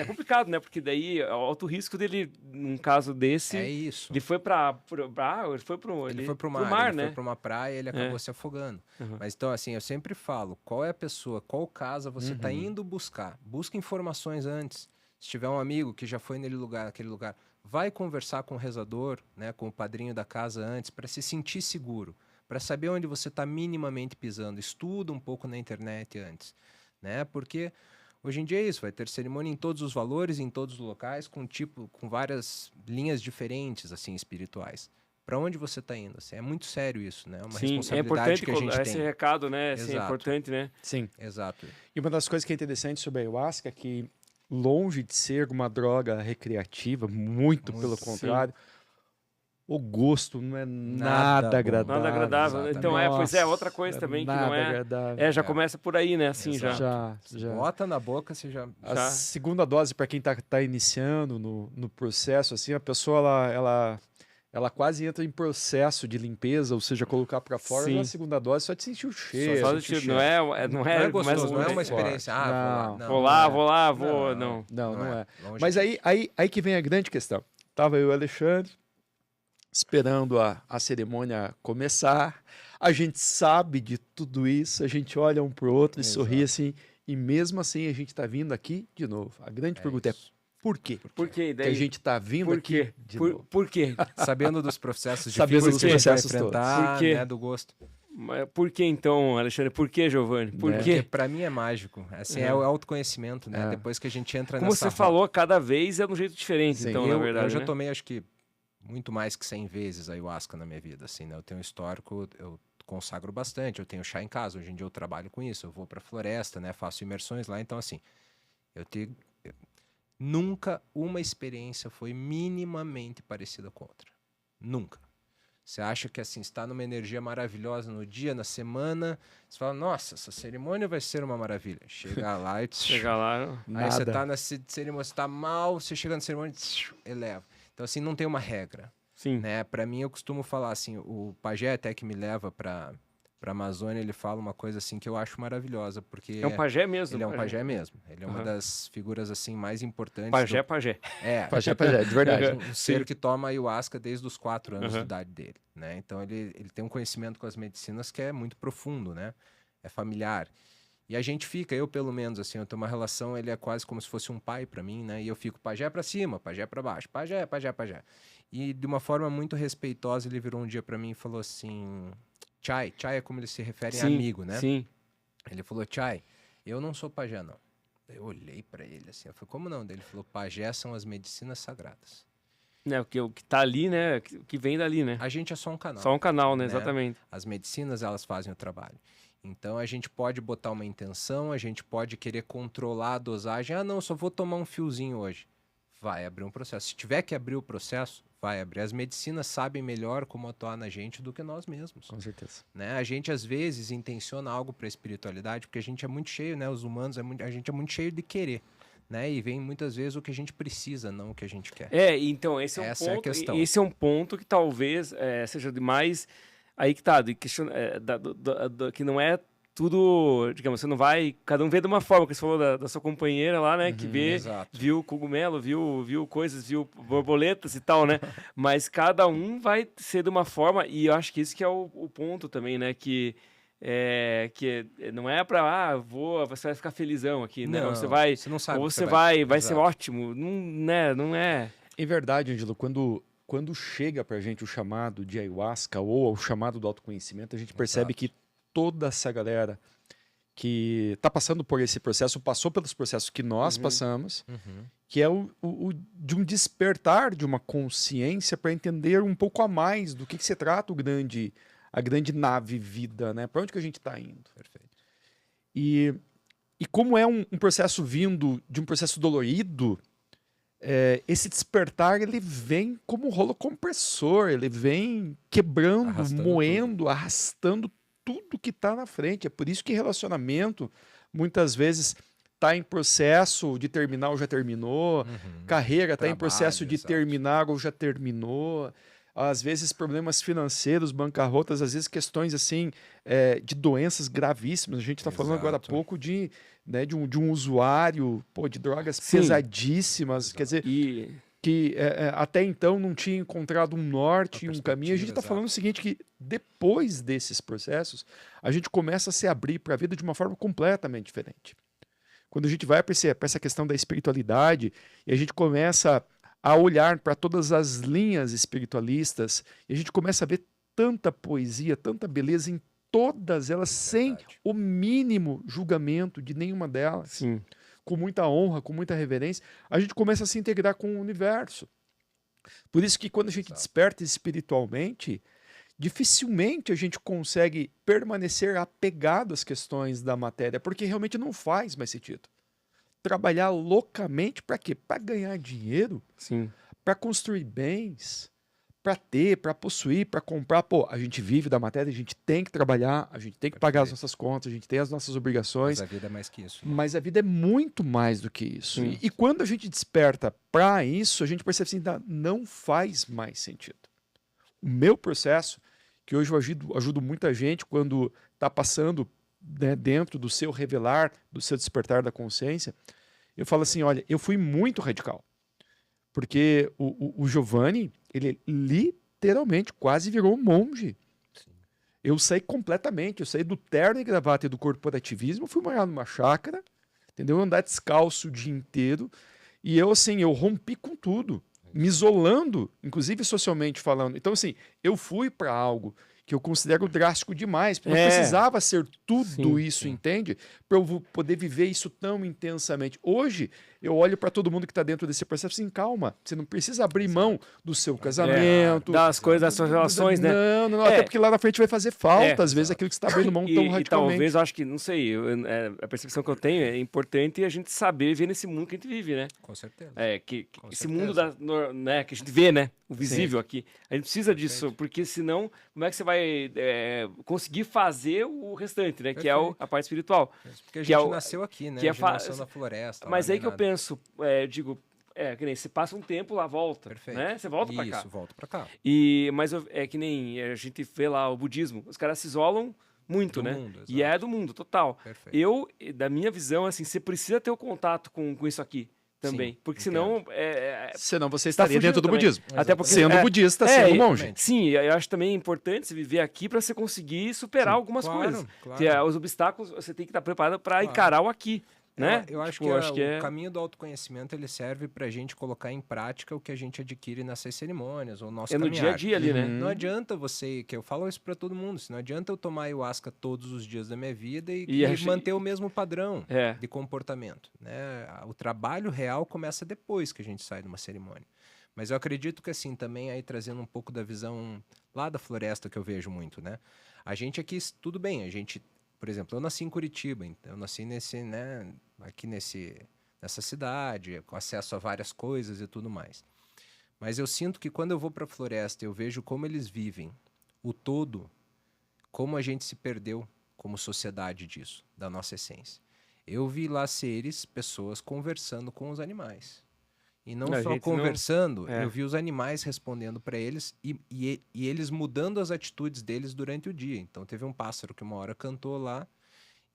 complicado, né? Porque daí, o alto risco dele, num caso desse... É isso. Ele foi ele foi pro mar, né? Ele foi para uma praia e ele acabou se afogando. Mas então, assim, eu sempre falo, qual é a pessoa, qual casa você está indo buscar? Busca informações antes. Se tiver um amigo que já foi naquele lugar, vai conversar com o rezador, né? Com o padrinho da casa antes, para se sentir seguro, para saber onde você está minimamente pisando. Estuda um pouco na internet antes, né? Porque... hoje em dia é isso, vai ter cerimônia em todos os valores, em todos os locais, com várias linhas diferentes, assim, espirituais. Para onde você está indo? Assim, é muito sério isso, né? É uma responsabilidade que a gente tem. Esse recado, né? Assim, é importante, né? Sim. Exato. E uma das coisas que é interessante sobre a ayahuasca é que, longe de ser uma droga recreativa, muito pelo contrário, o gosto não é nada agradável. Nada agradável. Exatamente. Então, pois é, outra coisa também que não é... agradável. Já começa por aí, né? Assim, já. Bota na boca, você já... A segunda dose, para quem tá iniciando no processo, assim, a pessoa, ela quase entra em processo de limpeza, ou seja, colocar para fora. Na segunda dose, só de sentir o cheiro. Só de sentir, não é gostoso, não é uma experiência. Vou lá. Não é. Mas aí que vem a grande questão. Tava eu e o Alexandre, esperando a cerimônia começar, a gente sabe de tudo isso, a gente olha um pro outro e sorri assim, e mesmo assim a gente tá vindo aqui de novo. A grande pergunta é, por quê? Por quê? Que a gente tá vindo aqui de novo. Por quê? Sabendo dos processos difíceis que a gente vai enfrentar, né, do gosto. Mas por que então, Alexandre? Por que, Giovanni? Por Né? quê? Porque pra mim é mágico. Assim, é o autoconhecimento, né? É. Depois que a gente entra Como nessa você falou, cada vez é de um jeito diferente, Sim, então, eu, na verdade, eu já né? tomei, acho que, muito mais que 100 vezes ayahuasca na minha vida, assim, né? Eu tenho um histórico, eu consagro bastante, eu tenho chá em casa, hoje em dia eu trabalho com isso, eu vou pra floresta, né? Faço imersões lá, então, assim, eu tenho... Nunca uma experiência foi minimamente parecida com outra. Nunca. Você acha que, assim, está numa energia maravilhosa no dia, na semana, você fala, nossa, essa cerimônia vai ser uma maravilha. Chega lá e... Chegar lá... Aí você Nada. tá na cerimônia, você tá mal, você chega na cerimônia, eleva. Então, assim, não tem uma regra, Sim. né? Pra mim, eu costumo falar, assim, o pajé até que me leva pra Amazônia, ele fala uma coisa, assim, que eu acho maravilhosa, porque É um pajé mesmo. ele é um pajé mesmo. Ele é uma Aham. das figuras, assim, mais importantes. Pajé, pajé. É, Pajé, de verdade. um ser que toma ayahuasca desde os 4 anos de Aham. idade dele, né? Então, ele tem um conhecimento com as medicinas que é muito profundo, né? É familiar. E a gente fica, eu pelo menos, assim, eu tenho uma relação, ele é quase como se fosse um pai pra mim, né? E eu fico pajé pra cima, pajé pra baixo, pajé, pajé, pajé. E de uma forma muito respeitosa, ele virou um dia pra mim e falou assim... Chai é como eles se referem a Sim, amigo, né? sim. Ele falou, Chai, eu não sou pajé, não. Eu olhei pra ele assim, eu falei, como não? Daí ele falou, pajé são as medicinas sagradas. Né, o que tá ali, né? O que vem dali, né? A gente é só um canal. Só um canal, né? né? Exatamente. As medicinas, elas fazem o trabalho. Então, a gente pode botar uma intenção, a gente pode querer controlar a dosagem. Ah, não, só vou tomar um fiozinho hoje. Vai abrir um processo. Se tiver que abrir o processo, vai abrir. As medicinas sabem melhor como atuar na gente do que nós mesmos. Com certeza. Né? A gente, às vezes, intenciona algo para a espiritualidade, porque a gente é muito cheio, né? Os humanos, a gente é muito cheio de querer. Né? E vem muitas vezes o que a gente precisa, não o que a gente quer. Então, esse é um Essa é a ponto. questão. Esse é um ponto que talvez seja demais. Aí que tá, que não é tudo, digamos, você não vai. Cada um vê de uma forma, que você falou da sua companheira lá, né? Que exato. viu cogumelo, viu coisas, viu borboletas e tal, né? Mas cada um vai ser de uma forma, e eu acho que isso que é o ponto também, né? Que não é pra, você vai ficar felizão aqui, né? Não, Você vai, você não sabe ou o que você você vai ser Exato. ótimo, não é. Em verdade, Ângelo, quando chega pra gente o chamado de ayahuasca ou o chamado do autoconhecimento, a gente percebe que toda essa galera que está passando por esse processo, passou pelos processos que nós passamos, que é o de um despertar de uma consciência para entender um pouco a mais do que se trata a grande nave vida, né? Para onde que a gente está indo? Perfeito. E como é um processo vindo de um processo dolorido, esse despertar ele vem como um rolo compressor, ele vem quebrando, Arrastando moendo, arrastando tudo que está na frente. É por isso que relacionamento muitas vezes está em processo de terminar ou já terminou, carreira está em processo de exato. terminar ou já terminou. Às vezes problemas financeiros, bancarrotas, às vezes questões assim de doenças gravíssimas. A gente está falando agora há Exato. pouco de um usuário de drogas Sim. pesadíssimas, quer dizer, que até então não tinha encontrado um norte, um caminho. A gente está exato. falando o seguinte, que depois desses processos, a gente começa a se abrir para a vida de uma forma completamente diferente. Quando a gente vai para essa questão da espiritualidade e a gente começa a olhar para todas as linhas espiritualistas e a gente começa a ver tanta poesia, tanta beleza em todas elas, sem o mínimo julgamento de nenhuma delas. Sim. Com muita honra, com muita reverência, a gente começa a se integrar com o universo. Por isso que quando a gente desperta espiritualmente, dificilmente a gente consegue permanecer apegado às questões da matéria, porque realmente não faz mais sentido. Trabalhar loucamente para quê? Para ganhar dinheiro, Sim. para construir bens, para ter, para possuir, para comprar. Pô, a gente vive da matéria, a gente tem que trabalhar, a gente tem que pagar as nossas contas, a gente tem as nossas obrigações. Mas a vida é mais que isso. Mas a vida é muito mais do que isso. Sim. E quando a gente desperta para isso, a gente percebe assim, não faz mais sentido. O meu processo, que hoje eu ajudo muita gente quando está passando dentro do seu revelar, do seu despertar da consciência, eu falo assim, olha, eu fui muito radical. Porque o Giovanni, ele literalmente quase virou um monge. Sim. Eu saí completamente, eu saí do terno e gravata e do corporativismo, fui morar numa chácara, entendeu? Andar descalço o dia inteiro. E eu, assim, eu rompi com tudo, me isolando, inclusive socialmente falando. Então, assim, eu fui para algo que eu considero drástico demais, porque não precisava ser tudo isso, entende? Para eu poder viver isso tão intensamente. Hoje, eu olho para todo mundo que está dentro desse processo assim, calma, você não precisa abrir mão do seu casamento. Das coisas, das suas relações, né? Não, até porque lá na frente vai fazer falta, às vezes, aquilo que você está abrindo mão tão radicalmente. E talvez, eu acho que, não sei, a percepção que eu tenho é importante a gente saber viver nesse mundo que a gente vive, né? Com certeza. Esse mundo né, que a gente vê, né? O visível aqui. A gente precisa disso, porque senão, como é que você vai conseguir fazer o restante, né? Que é a parte espiritual. Porque a gente nasceu aqui, né? Que a gente nasceu na floresta. Mas aí que eu penso, digo, que nem você passa um tempo lá, volta. Perfeito. Né? Você volta pra cá. Isso, volta pra cá. Mas é que nem a gente vê lá o budismo. Os caras se isolam muito, né? Mundo, e é do mundo, total. Perfeito. Da minha visão, assim, você precisa ter o contato com isso aqui também. Sim, porque senão... senão você estaria dentro do budismo. Até porque, sendo budista, sendo monge. Sim, eu acho também importante você viver aqui para você conseguir superar algumas coisas. Claro. Os obstáculos, você tem que estar preparado para encarar o aqui. Né? Eu acho que o caminho do autoconhecimento ele serve para a gente colocar em prática o que a gente adquire nessas cerimônias, ou nosso no dia a dia ali, né? Não adianta que eu falo isso para todo mundo, não adianta eu tomar ayahuasca todos os dias da minha vida e manter o mesmo padrão de comportamento. Né? O trabalho real começa depois que a gente sai de uma cerimônia. Mas eu acredito que assim, também aí trazendo um pouco da visão lá da floresta que eu vejo muito, né? A gente aqui, tudo bem, por exemplo, eu nasci em Curitiba, então eu nasci aqui nessa cidade, com acesso a várias coisas e tudo mais. Mas eu sinto que quando eu vou para a floresta, eu vejo como eles vivem o todo, como a gente se perdeu como sociedade disso, da nossa essência. Eu vi lá pessoas conversando com os animais. E não só conversando, eu vi os animais respondendo para eles e eles mudando as atitudes deles durante o dia. Então teve um pássaro que uma hora cantou lá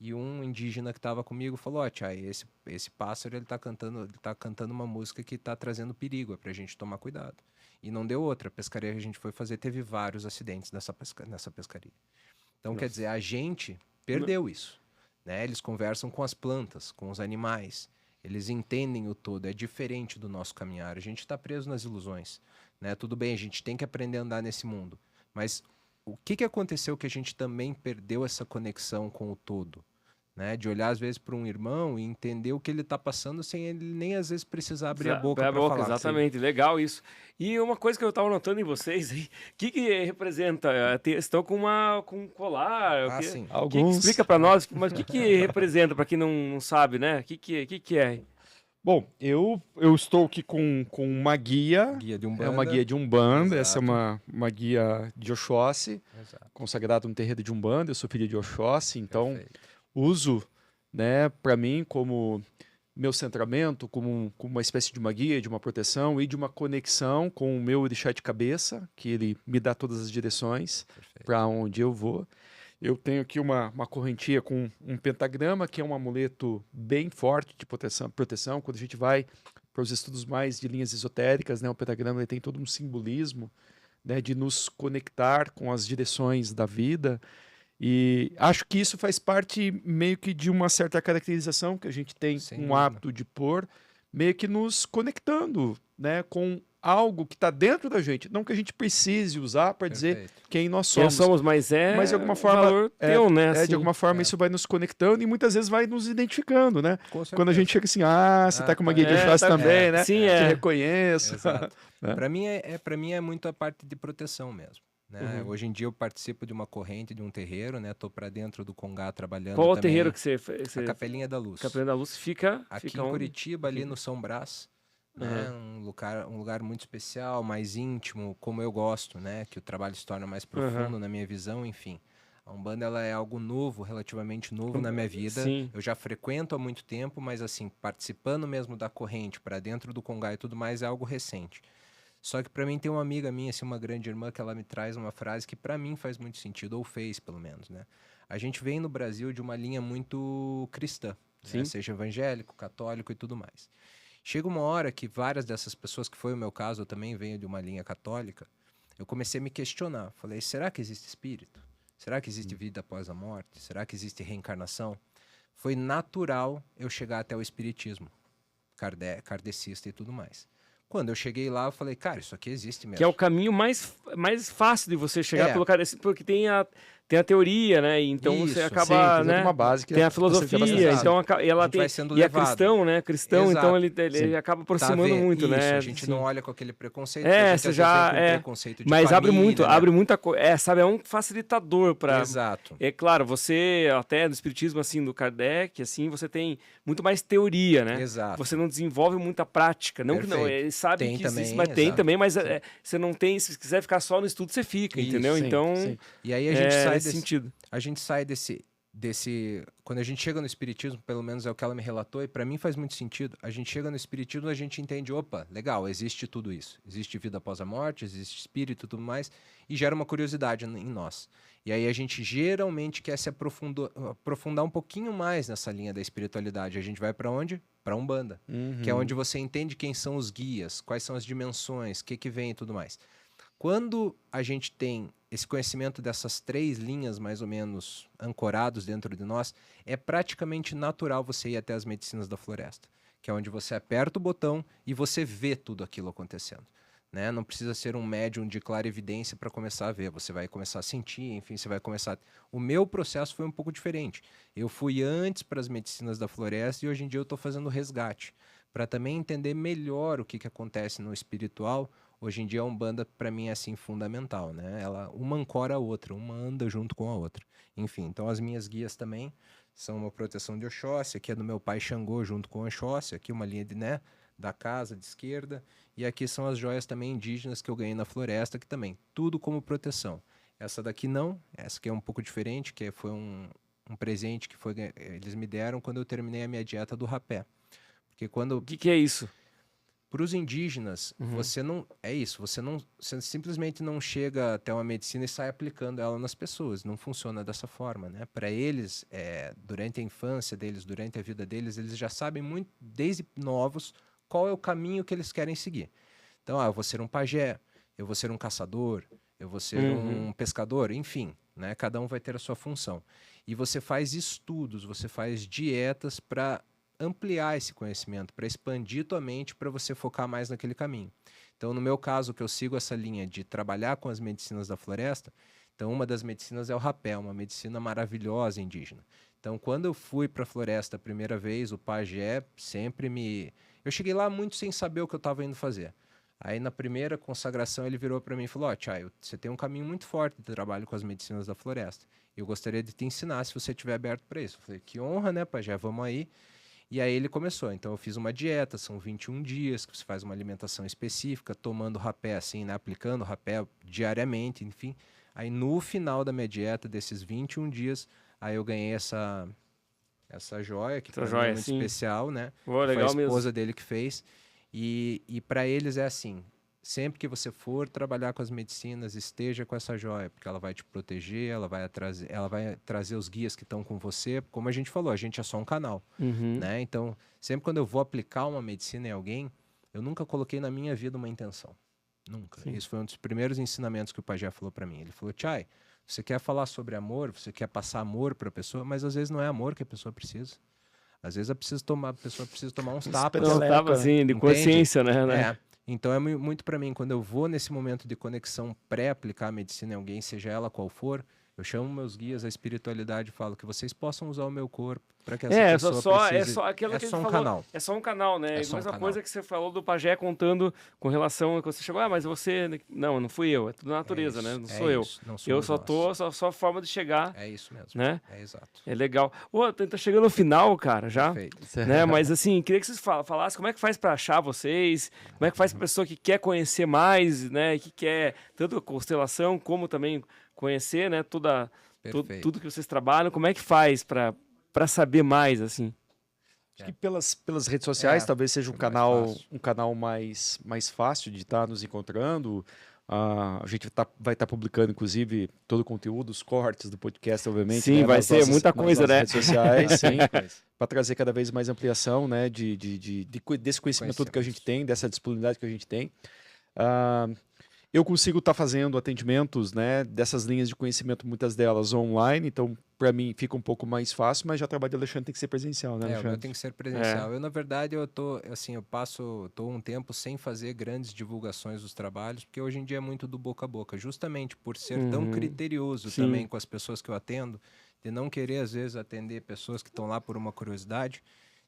e um indígena que estava comigo falou: Tchai, esse pássaro ele tá cantando uma música que está trazendo perigo, é pra gente tomar cuidado. E não deu outra. A pescaria que a gente foi fazer teve vários acidentes nessa pescaria. Então, quer dizer, a gente perdeu isso. Né? Eles conversam com as plantas, com os animais. Eles entendem o todo, é diferente do nosso caminhar. A gente está preso nas ilusões. Né? Tudo bem, a gente tem que aprender a andar nesse mundo. Mas o que aconteceu que a gente também perdeu essa conexão com o todo? Né? De olhar às vezes para um irmão e entender o que ele está passando sem ele nem às vezes precisar abrir a boca para falar. Exatamente, legal isso. E uma coisa que eu estava notando em vocês aí, o que representa? Estão com um colar. Sim. Alguns. Explica para nós, mas o que representa para quem não sabe, né? O que é? Bom, eu estou aqui com uma guia. De Umbanda. É uma guia de Umbanda. Exato. Essa é uma guia de Oxóssi, consagrada no terreiro de Umbanda. Eu sou filho de Oxóssi, então uso, né, para mim como meu centramento, como uma espécie de uma guia, de uma proteção e de uma conexão com o meu orixá de cabeça, que ele me dá todas as direções para onde eu vou. Eu tenho aqui uma correntia com um pentagrama, que é um amuleto bem forte de proteção. Quando a gente vai para os estudos mais de linhas esotéricas, né, o pentagrama ele tem todo um simbolismo, né, de nos conectar com as direções da vida. E acho que isso faz parte meio que de uma certa caracterização que a gente tem hábito de pôr, meio que nos conectando, né, com algo que está dentro da gente, não que a gente precise usar para dizer quem nós somos. Mas de alguma forma, valor teu, né? Assim, de alguma forma isso vai nos conectando e muitas vezes vai nos identificando, né? Quando a gente chega assim, você está com uma guia de Oxóssi também, né? Sim, Te reconheço. Né? Para mim é muito a parte de proteção mesmo. Né? Hoje em dia eu participo de uma corrente de um terreiro, né? Tô para dentro do Congá trabalhando. Qual também. O terreiro que você fez? A Capelinha da Luz. Capelinha da Luz fica aqui em Curitiba, ali no São Brás. Né? Um lugar muito especial, mais íntimo, como eu gosto, né? Que o trabalho se torna mais profundo na minha visão, enfim. A Umbanda ela é algo novo, relativamente novo na minha vida. Sim. Eu já frequento há muito tempo, mas assim, participando mesmo da corrente para dentro do Congá e tudo mais é algo recente. Só que para mim tem uma amiga minha, assim, uma grande irmã, que ela me traz uma frase que para mim faz muito sentido, ou fez pelo menos, né? A gente vem no Brasil de uma linha muito cristã, né? Seja evangélico, católico e tudo mais. Chega uma hora que várias dessas pessoas, que foi o meu caso, eu também venho de uma linha católica, eu comecei a me questionar. Falei, será que existe espírito? Será que existe vida após a morte? Será que existe reencarnação? Foi natural eu chegar até o espiritismo, kardecista e tudo mais. Quando eu cheguei lá, eu falei, cara, isso aqui existe mesmo. Que é o caminho mais fácil de você chegar É. pelo cara, porque tem a teoria, né? E então você Isso, acaba, tem né? uma base que Tem a você acaba filosofia, sendo- então ela A gente tem vai sendo e é levado. cristão, né? Cristão, Exato. então ele acaba aproximando vendo? muito, Isso, né? a gente não Assim. olha com aquele preconceito, É, porque a gente você às já vezes vem com é, preconceito de mas abre família, né? muita coisa. Sabe, é um facilitador para. Exato. É claro, você até no espiritismo assim do Kardec, assim, você tem muito mais teoria, né? Exato. Você não desenvolve muita prática, não que não, Perfeito. ele sabe Tem que também, existe, mas tem exato. também, mas você não tem, se quiser ficar só no estudo, você fica, Isso, entendeu? sim, Então, sim. E aí a gente sai nesse desse sentido. a gente sai desse quando a gente chega no espiritismo, pelo menos é o que ela me relatou e para mim faz muito sentido. A gente chega no espiritismo, a gente entende, opa, legal, existe tudo isso. Existe vida após a morte, existe espírito e tudo mais, e gera uma curiosidade em nós. E aí a gente geralmente quer se aprofundar um pouquinho mais nessa linha da espiritualidade. A gente vai para onde? Para Umbanda, que é onde você entende quem são os guias, quais são as dimensões, o que vem e tudo mais. Quando a gente tem esse conhecimento dessas 3 linhas mais ou menos ancorados dentro de nós, é praticamente natural você ir até as medicinas da floresta, que é onde você aperta o botão e você vê tudo aquilo acontecendo. Né? Não precisa ser um médium de clarividência para começar a ver, você vai começar a sentir, enfim, você vai começar... O meu processo foi um pouco diferente. Eu fui antes para as medicinas da floresta e hoje em dia eu estou fazendo resgate, para também entender melhor o que acontece no espiritual. Hoje em dia a Umbanda para mim é assim fundamental, né? Uma ancora a outra, uma anda junto com a outra. Enfim, então as minhas guias também são uma proteção de Oxóssi, aqui é do meu pai Xangô junto com Oxóssi, aqui uma linha de, né, da casa de esquerda, e aqui são as joias também indígenas que eu ganhei na floresta, que também, tudo como proteção. Essa daqui não, essa aqui é um pouco diferente, que foi um presente que eles me deram quando eu terminei a minha dieta do rapé. Porque quando... O que é isso? Para os indígenas, você não... É isso, você simplesmente não chega até uma medicina e sai aplicando ela nas pessoas. Não funciona dessa forma, né? Para eles, durante a infância deles, durante a vida deles, eles já sabem muito, desde novos, qual é o caminho que eles querem seguir. Então, eu vou ser um pajé, eu vou ser um caçador, eu vou ser um pescador, enfim, né? Cada um vai ter a sua função. E você faz estudos, você faz dietas para ampliar esse conhecimento, para expandir tua mente, para você focar mais naquele caminho. Então, no meu caso, que eu sigo essa linha de trabalhar com as medicinas da floresta, então uma das medicinas é o rapé, uma medicina maravilhosa indígena. Então, quando eu fui para a floresta a primeira vez, o pajé sempre me... Eu cheguei lá muito sem saber o que eu estava indo fazer. Aí, na primeira consagração, ele virou para mim e falou, Tchai, você tem um caminho muito forte de trabalho com as medicinas da floresta. Eu gostaria de te ensinar se você estiver aberto para isso. Eu falei, que honra, né, pajé? Vamos aí. E aí ele começou. Então eu fiz uma dieta, são 21 dias, que você faz uma alimentação específica, tomando rapé assim, né? Aplicando rapé diariamente, enfim. Aí no final da minha dieta, desses 21 dias, aí eu ganhei essa joia, que pra mim é muito especial, né? Legal foi a esposa mesmo. dele que fez. E para eles é assim, sempre que você for trabalhar com as medicinas, esteja com essa joia, porque ela vai te proteger, ela vai trazer os guias que estão com você. Como a gente falou, a gente é só um canal, né? Então, sempre quando eu vou aplicar uma medicina em alguém, eu nunca coloquei na minha vida uma intenção. Nunca. Sim. Isso foi um dos primeiros ensinamentos que o pajé falou para mim. Ele falou, Tchai, você quer falar sobre amor, você quer passar amor para a pessoa, mas às vezes não é amor que a pessoa precisa. Às vezes a pessoa precisa tomar uns tapas. Uns tapas, assim, de consciência, né? Então é muito para mim, quando eu vou nesse momento de conexão pré-aplicar a medicina em alguém, seja ela qual for, eu chamo meus guias, a espiritualidade, e falo que vocês possam usar o meu corpo para que essa pessoa precise... É só aquilo que só ele um falou. canal. É só um canal, né? É a só mesma um coisa que você falou do pajé contando com relação a que você chegou, mas você... Não fui eu, é tudo natureza, né? Não sou eu. Eu só tô, só a forma de chegar. É isso mesmo, né? É exato. É legal. Tá chegando no final, cara, já. Perfeito. Né? Mas assim, queria que vocês falassem como é que faz para achar vocês, como é que faz pra pessoa que quer conhecer mais, né? Que quer tanto a constelação, como também conhecer, né? Tudo que vocês trabalham, como é que faz para saber mais, assim? Acho que pelas redes sociais talvez seja um canal mais fácil de estar nos encontrando. A gente vai estar publicando, inclusive, todo o conteúdo, os cortes do podcast, obviamente. Sim, né, vai ser muita coisa, né? Nas redes sociais, sim. Para trazer cada vez mais ampliação, né? Desse conhecimento todo que a gente tem, dessa disponibilidade que a gente tem. Eu consigo estar fazendo atendimentos, né, dessas linhas de conhecimento, muitas delas online, então para mim fica um pouco mais fácil, mas já o trabalho do Alexandre tem que ser presencial, né, O meu Alexandre? tem que ser presencial. Eu, na verdade, eu tô, assim, tô um tempo sem fazer grandes divulgações dos trabalhos, porque hoje em dia é muito do boca a boca, justamente por ser tão criterioso Sim. também com as pessoas que eu atendo, de não querer, às vezes, atender pessoas que estão lá por uma curiosidade.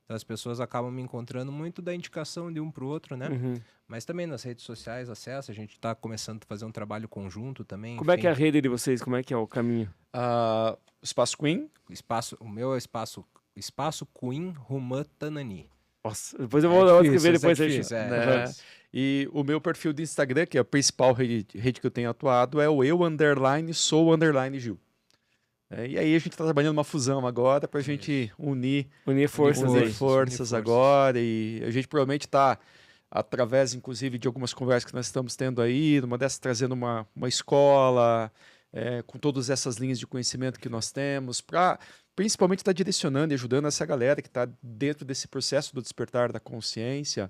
Então, as pessoas acabam me encontrando muito da indicação de um para o outro, né? Mas também nas redes sociais, acesso, a gente está começando a fazer um trabalho conjunto também. Como é que é a rede de vocês? Como é que é o caminho? Espaço Queen. O meu é Espaço Queen Rumã Tanani. Nossa, depois eu vou escrever depois. Né? E o meu perfil do Instagram, que é a principal rede que eu tenho atuado, é o eu_sou_Gil. E aí a gente está trabalhando uma fusão agora para a gente unir forças agora, e a gente provavelmente está, através inclusive de algumas conversas que nós estamos tendo aí, numa dessas trazendo uma escola, com todas essas linhas de conhecimento que nós temos, para principalmente estar direcionando e ajudando essa galera que está dentro desse processo do despertar da consciência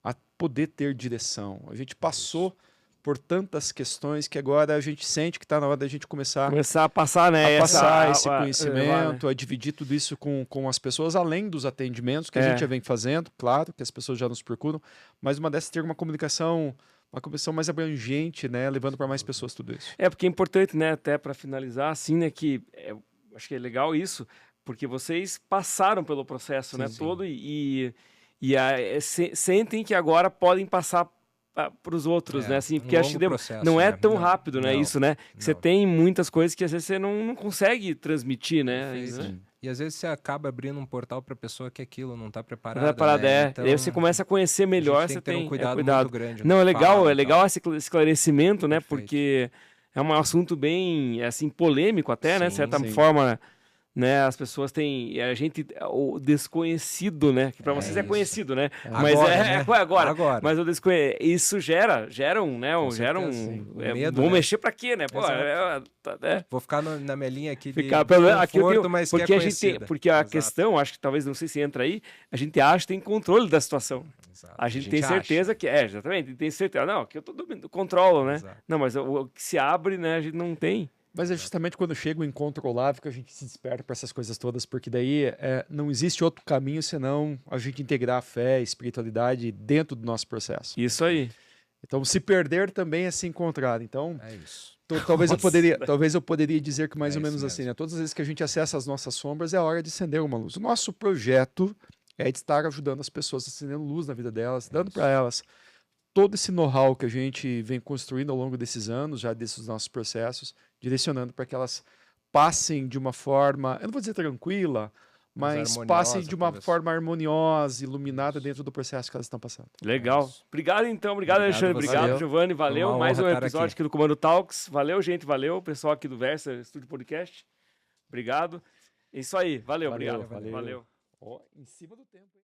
a poder ter direção. A gente passou por tantas questões que agora a gente sente que está na hora da gente começar a passar, né? Esse conhecimento, a dividir tudo isso com as pessoas, além dos atendimentos que a gente já vem fazendo, claro, que as pessoas já nos procuram, mas uma dessas ter uma comunicação mais abrangente, né? Levando para mais pessoas tudo isso. Porque é importante, né? Até para finalizar, assim, né? Que acho que é legal isso, porque vocês passaram pelo processo, né? Todo e sentem que agora podem passar para os outros, né? Assim, porque acho que não é tão rápido, né? Isso, né? Você tem muitas coisas que às vezes você não consegue transmitir, né? E às vezes você acaba abrindo um portal para a pessoa que aquilo não está preparada. Não está preparada, né? Então, aí você começa a conhecer melhor, você tem tem um cuidado muito grande. Não, é legal esse esclarecimento, né? Porque é um assunto bem, assim, polêmico até, né? De certa forma, né? As pessoas têm, o desconhecido, né? Que para vocês é conhecido, né? Mas agora. Mas isso gera medo, vou mexer para quê, né? Pô, vou ficar na minha linha aqui de conforto, mas porque porque a questão, acho que talvez, não sei se entra aí, a gente acha que tem controle da situação. A gente tem certeza que exatamente, tem certeza, não, que eu controlo, né? Não, mas o que se abre, né, a gente não tem. Mas é justamente quando chega o incontrolável que a gente se desperta para essas coisas todas, porque daí não existe outro caminho senão a gente integrar a fé, a espiritualidade dentro do nosso processo. Isso aí. Então, se perder também é se encontrar. Então, é isso. Talvez eu poderia dizer que mais ou menos assim, né? Todas as vezes que a gente acessa as nossas sombras, é a hora de acender uma luz. O nosso projeto é de estar ajudando as pessoas, acendendo luz na vida delas, dando para elas todo esse know-how que a gente vem construindo ao longo desses anos, já desses nossos processos, direcionando para que elas passem de uma forma, eu não vou dizer tranquila, mas passem de uma forma harmoniosa, iluminada dentro do processo que elas estão passando. Legal. Obrigado, então. Obrigado, Alexandre. Obrigado, Giovanni. Valeu. Mais um episódio aqui do Comando Talks. Valeu, gente. Valeu. Pessoal aqui do Versa Estúdio Podcast. Obrigado. É isso aí. Valeu. Obrigado. Valeu. Em cima do tempo.